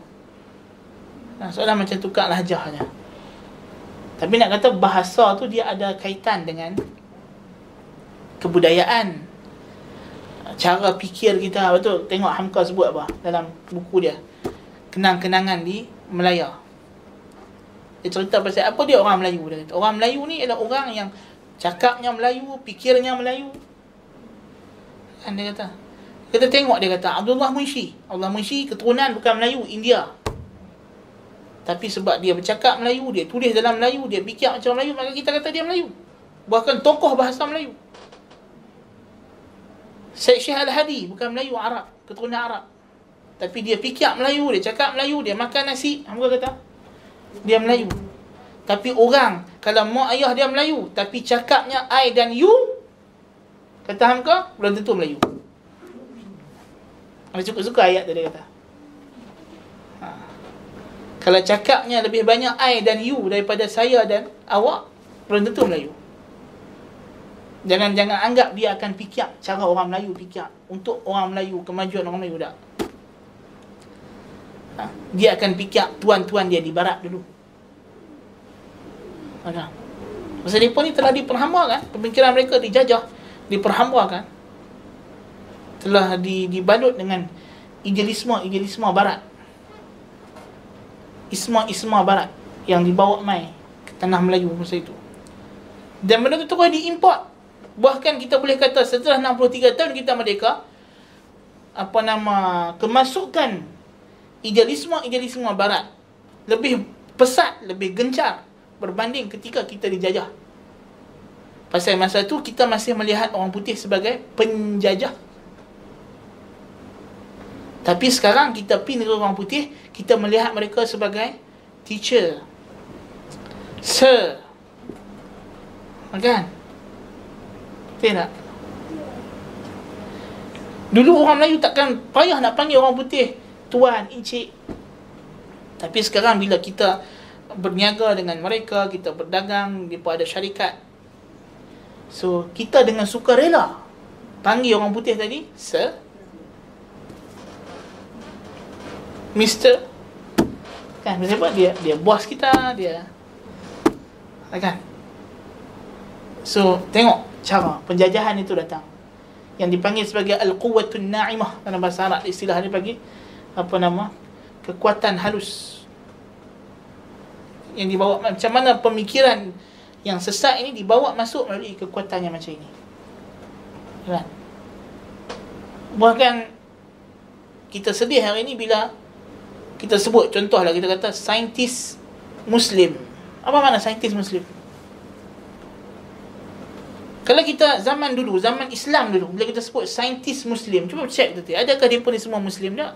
Soalan macam tukar lahjah saja. Tapi nak kata bahasa tu dia ada kaitan dengan kebudayaan, cara fikir kita. Betul, tengok Hamka sebut apa dalam buku dia, Kenang-kenangan di Melaya. Dia cerita pasal apa dia orang Melayu. Dia kata orang Melayu ni adalah orang yang cakapnya Melayu, fikirnya Melayu. Kan dia kata. Kita tengok dia kata Abdullah Munshi keturunan bukan Melayu, India. Tapi sebab dia bercakap Melayu, dia tulis dalam Melayu, dia fikir macam Melayu, maka kita kata dia Melayu. Bahkan tokoh bahasa Melayu. Syekh Al-Hadi bukan Melayu, Arab, keturunan Arab. Tapi dia fikir Melayu, dia cakap Melayu, dia makan nasi, hamka kata dia Melayu. Tapi orang kalau mak ayah dia Melayu tapi cakapnya I dan you, kata hamka belum tentu Melayu. Saya suka ayat tu dia kata. Kalau cakapnya lebih banyak I dan you daripada saya dan awak, belum tentu Melayu. Jangan anggap dia akan fikir cara orang Melayu fikir. Untuk orang Melayu, kemajuan orang Melayu tak. Dia akan fikir tuan-tuan dia di barat dulu. Masa mereka ni telah diperhambakan, pemikiran mereka dijajah, diperhambakan, telah dibalut dengan idealisme barat. Isma barat yang dibawa mai ke tanah Melayu masa itu. Dan benda tu terus diimport. Bahkan kita boleh kata setelah 63 tahun kita merdeka, kemasukan idealisme barat lebih pesat, lebih gencar berbanding ketika kita dijajah. Pasal masa tu kita masih melihat orang putih sebagai penjajah. Tapi sekarang kita pergi negara orang putih, kita melihat mereka sebagai teacher, sir. Kan? Betul tak? Dulu orang Melayu takkan payah nak panggil orang putih tuan, encik. Tapi sekarang bila kita berniaga dengan mereka, kita berdagang, mereka ada syarikat, so kita dengan sukarela panggil orang putih tadi sir. Mister, kan, sebab dia bos kita, dia, kan. So tengok cara penjajahan itu datang, yang dipanggil sebagai al-quwwatun na'imah dalam bahasa Arab. Istilah ni bagi apa nama, kekuatan halus, yang dibawa, macam mana pemikiran yang sesat ini dibawa masuk melalui kekuatan yang macam ini, kan? Bahkan kita sedih hari ini bila kita sebut, contohlah kita kata saintis Muslim. Apa makna saintis Muslim? Kalau kita zaman dulu, zaman Islam dulu, bila kita sebut saintis Muslim, cuba check tu, adakah dia pun semua Muslim tak?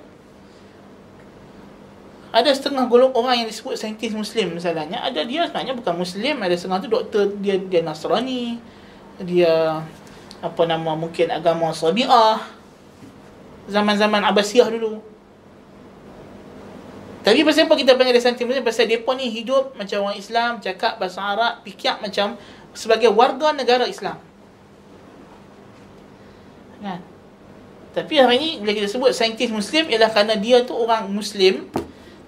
Ada setengah golong orang yang disebut saintis Muslim misalnya, ada dia sebenarnya bukan Muslim, ada setengah tu doktor, dia Nasrani, dia apa nama, mungkin agama Sabi'ah, zaman-zaman Abbasiyah dulu. Tapi pasal apa kita panggil dia saintis Muslim? Pasal mereka ni hidup macam orang Islam, cakap bahasa Arab, fikir macam sebagai warga negara Islam, kan? Tapi hari ni bila kita sebut saintis Muslim, ialah kerana dia tu orang Muslim,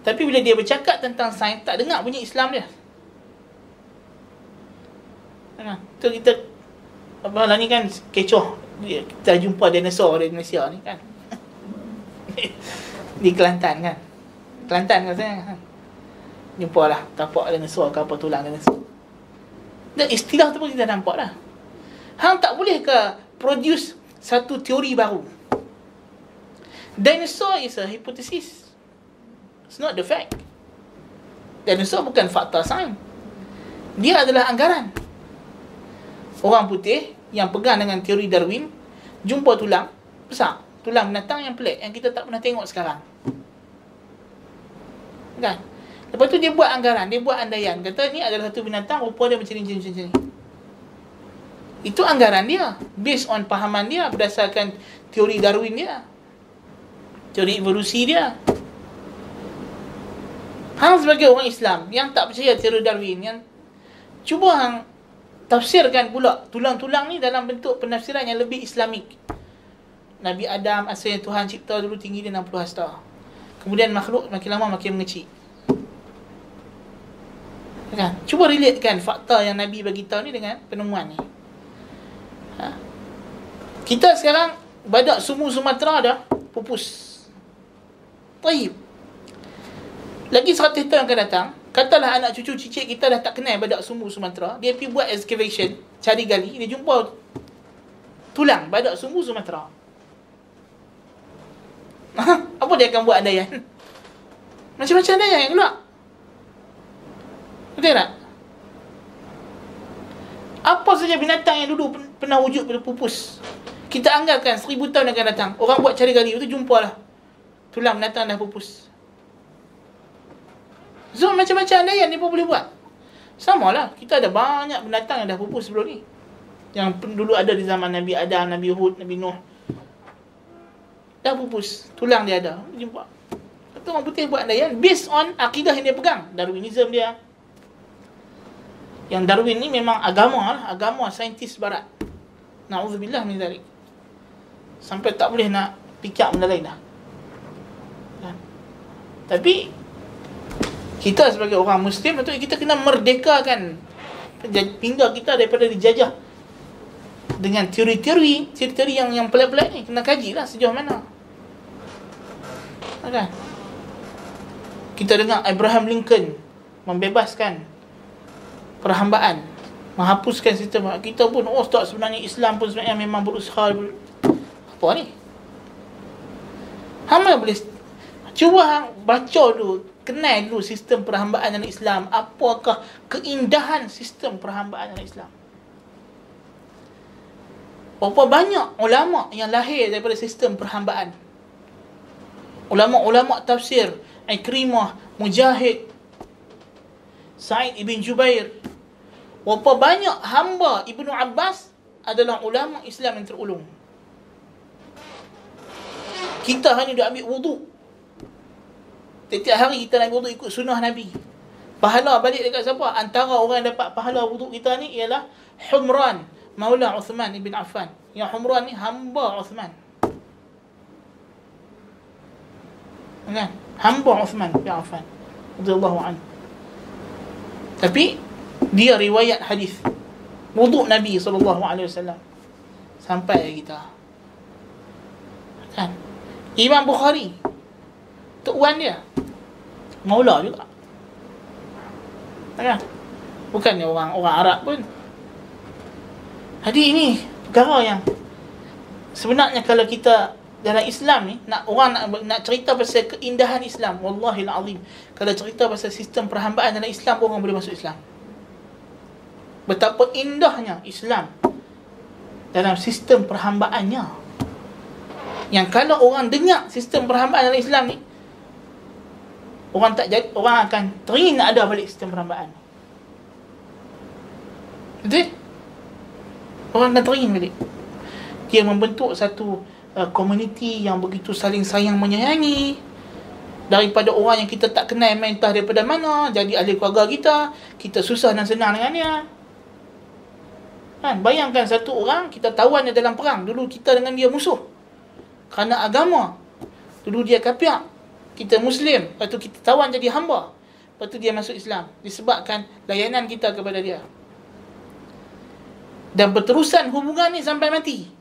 tapi bila dia bercakap tentang sains, tak dengar bunyi Islam dia, kan? Tu kita apa lah ni kan, kecoh. Kita jumpa dinosaur di Malaysia ni, kan? Di Kelantan, kan? Kelantan katanya, kan? Jumpa lah tapak dinosaur ke apa, tulang dinosaur. Dan istilah tu pun kita nampak dah. Hang tak boleh ke produce satu teori baru? Dinosaur is a hypothesis, it's not the fact. Dinosaur bukan fakta sains, dia adalah anggaran. Orang putih yang pegang dengan teori Darwin jumpa tulang besar, tulang binatang yang pelik, yang kita tak pernah tengok sekarang, kan? Lepas tu dia buat anggaran, dia buat andaian, kata ni adalah satu binatang, rupa dia macam ni. Itu anggaran dia, based on pahaman dia, berdasarkan teori Darwin dia, teori evolusi dia. Hang sebagai orang Islam yang tak percaya teori Darwin, yang cuba hang tafsirkan pula tulang-tulang ni dalam bentuk penafsiran yang lebih Islamik. Nabi Adam, asalnya Tuhan cipta dulu tinggi dia 60 hasta, kemudian makhluk makin lama makin mengecil, kan? Cuba relatekan fakta yang Nabi bagi tahu ni dengan penemuan ni. Kita sekarang badak sumu Sumatera dah pupus. Taib. Lagi 100 tahun akan datang, katalah anak cucu cicit kita dah tak kenal badak sumu Sumatera, dia pergi buat excavation, cari gali, dia jumpa tulang badak sumu Sumatera. Apa dia akan buat andaian? Macam-macam andaian yang keluar. Betul tak? Apa saja binatang yang dulu pernah wujud pada pupus, kita anggarkan 1000 tahun akan datang, orang buat cari gali, itu jumpalah tulang binatang dah pupus. So macam-macam andaian dia pun boleh buat. Sama lah, kita ada banyak binatang yang dah pupus sebelum ni, yang dulu ada di zaman Nabi Adam, Nabi Hud, Nabi Nuh, dah pupus, tulang dia ada, jumpa. Kata orang putih buat andaian based on akidah yang dia pegang, Darwinism dia. Yang Darwin ni memang agama saintis barat. Na'udzubillah min zalik. Sampai tak boleh nak fikir benda lain dah, kan? Tapi kita sebagai orang Muslim, betul, kita kena merdekakan pinggang kita daripada dijajah dengan teori-teori yang pelik-pelik ni. Kena kajilah sejauh mana, kan? Kita dengar Abraham Lincoln membebaskan perhambaan, menghapuskan sistem. Kita pun, oh tak, sebenarnya Islam pun sebenarnya memang berusaha. Apa ni? Hamba boleh cuba baca dulu, kenal dulu sistem perhambaan dalam Islam. Apakah keindahan sistem perhambaan dalam Islam? Berapa banyak ulama yang lahir daripada sistem perhambaan. Ulama-ulama tafsir, Ikrimah, Mujahid, Sa'id ibn Jubair. Berapa banyak hamba Ibnu Abbas adalah ulama Islam yang terulung. Kita hanya dah ambil wudu, setiap hari kita nak wudu ikut sunnah Nabi. Pahala balik dekat siapa? Antara orang yang dapat pahala wudu kita ni ialah Humran, Maula Uthman ibn Affan. Yang Humran ni hamba Uthman, kan? hamba Uthman bin Affan radhiyallahu anhu. Tapi dia riwayat hadis wuduk Nabi SAW sampai kita kan. Imam Bukhari, Tok Wan dia maula juga kan, bukannya orang Arab pun. Jadi ini perkara yang sebenarnya kalau kita dalam Islam ni, nak cerita pasal keindahan Islam, wallahil azim, kalau cerita pasal sistem perhambaan dalam Islam, orang boleh masuk Islam. Betapa indahnya Islam dalam sistem perhambaannya, yang kalau orang dengar sistem perhambaan dalam Islam ni, orang akan teringin nak ada balik sistem perhambaan. Betul? Orang akan teringin balik. Dia membentuk satu komuniti yang begitu saling sayang menyayangi, daripada orang yang kita tak kenal main entah daripada mana, jadi ahli keluarga kita susah dan senang dengan dia kan. Bayangkan satu orang, kita tawan dia dalam perang, dulu kita dengan dia musuh kerana agama, dulu dia kafir, kita Muslim, lepas tu kita tawan jadi hamba, lepas tu dia masuk Islam disebabkan layanan kita kepada dia, dan berterusan hubungan ni sampai mati.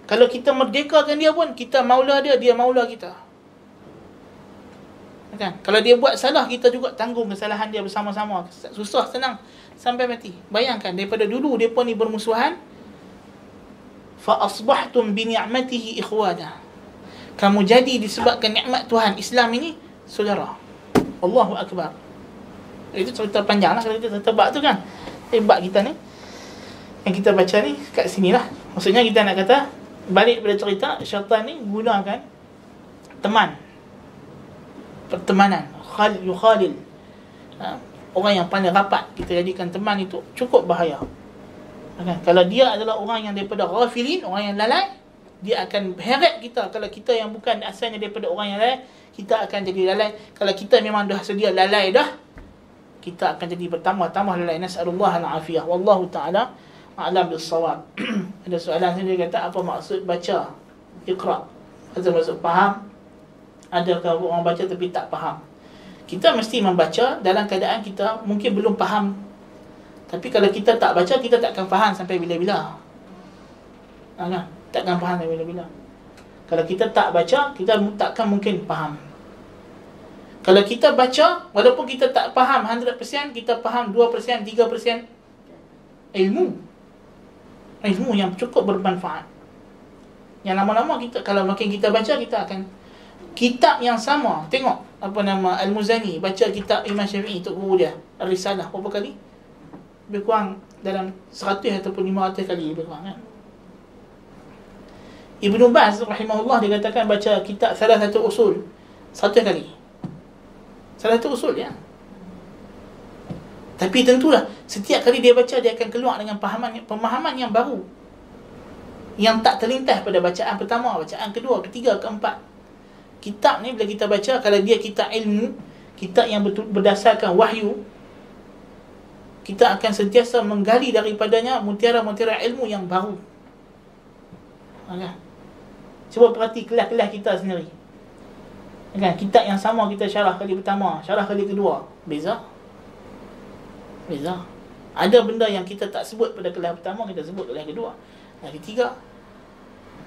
Kalau kita merdekakan dia pun, kita maula dia, dia maula kita kan? Kalau dia buat salah, kita juga tanggung kesalahan dia bersama-sama, susah senang sampai mati. Bayangkan daripada dulu depa ni bermusuhan, fa asbahtum bi ni'matihi ikhwana, kamu jadi disebabkan nikmat Tuhan Islam ini saudara. Allahu akbar. Itu cerita panjang lah kalau kita tebak tu kan. Bab kita ni yang kita baca ni kat sinilah. Maksudnya kita nak kata, balik pada cerita, syaitan ni gunakan teman, pertemanan, yukhalil, orang yang paling rapat kita jadikan teman, itu cukup bahaya kan? Kalau dia adalah orang yang daripada ghafilin, orang yang lalai, dia akan heret kita. Kalau kita yang bukan asalnya daripada orang yang lalai, kita akan jadi lalai. Kalau kita memang dah sedia lalai dah, kita akan jadi bertambah-tambah lalai. Nas'alullah al-afiyah. Wallahu ta'ala a'lam bis-shawab. Ada soalan saya, dia kata, apa maksud baca Iqra? Ada maksud faham? Adakah orang baca tapi tak faham? Kita mesti membaca dalam keadaan kita mungkin belum faham. Tapi kalau kita tak baca, kita takkan faham sampai bila-bila. Takkan faham sampai bila-bila. Kalau kita tak baca, kita takkan mungkin faham. Kalau kita baca, walaupun kita tak faham 100%, kita faham 2%, 3% ilmu yang cukup bermanfaat. Yang lama-lama kita, kalau makin kita baca, kita akan, kitab yang sama, tengok apa nama Al-Muzani baca kitab Imam Syafi'i, tok guru dia Ar-Risalah, berapa kali? Lebih kurang dalam 100 ataupun 500 kali lebih kurang kan. Ibnu Baz rahimahullah, dia katakan baca kitab Salah Satu Usul 100 kali. Salah Satu Usul ya. Tapi tentulah setiap kali dia baca, dia akan keluar dengan pemahaman yang baru, yang tak terlintas pada bacaan pertama, bacaan kedua, ketiga, keempat. Kitab ni bila kita baca, kalau dia kitab ilmu, kitab yang berdasarkan wahyu, kita akan sentiasa menggali daripadanya mutiara-mutiara ilmu yang baru. Cuba perhati kelas-kelas kita sendiri kan? Kitab yang sama kita syarah kali pertama, syarah kali kedua, beza. Ada benda yang kita tak sebut pada kelas pertama, kita sebut kelas kedua, kelas ketiga.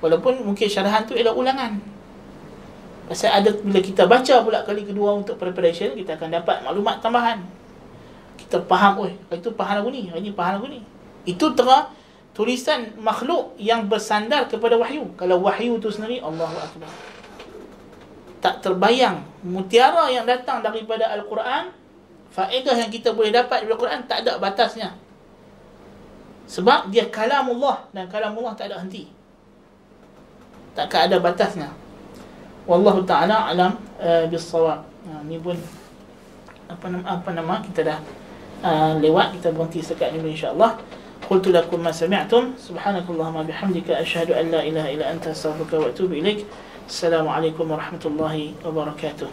Walaupun mungkin syarahan tu ialah ulangan. Pasal ada, bila kita baca pula kali kedua untuk preparation, kita akan dapat maklumat tambahan. Kita faham, itu faham lagu ni, ini faham lagu ni. Itu tulisan makhluk yang bersandar kepada wahyu. Kalau wahyu tu sendiri, Allahu Akbar, tak terbayang. Mutiara yang datang daripada Al-Quran, faedah yang kita boleh dapat dari Al-Quran tak ada batasnya. Sebab dia kalamullah, dan kalamullah tak ada henti, takkan ada batasnya. Wallahu ta'ala alam bis-shawab. Ni pun apa nama kita dah lewat, kita berhenti sekat ni insya-Allah. Qultu lakum ma sami'tum, subhanakallahumma bihamdika, asyhadu an la ilaha illa anta, astaghfiruka wa atubu ilaik. Assalamualaikum warahmatullahi wabarakatuh.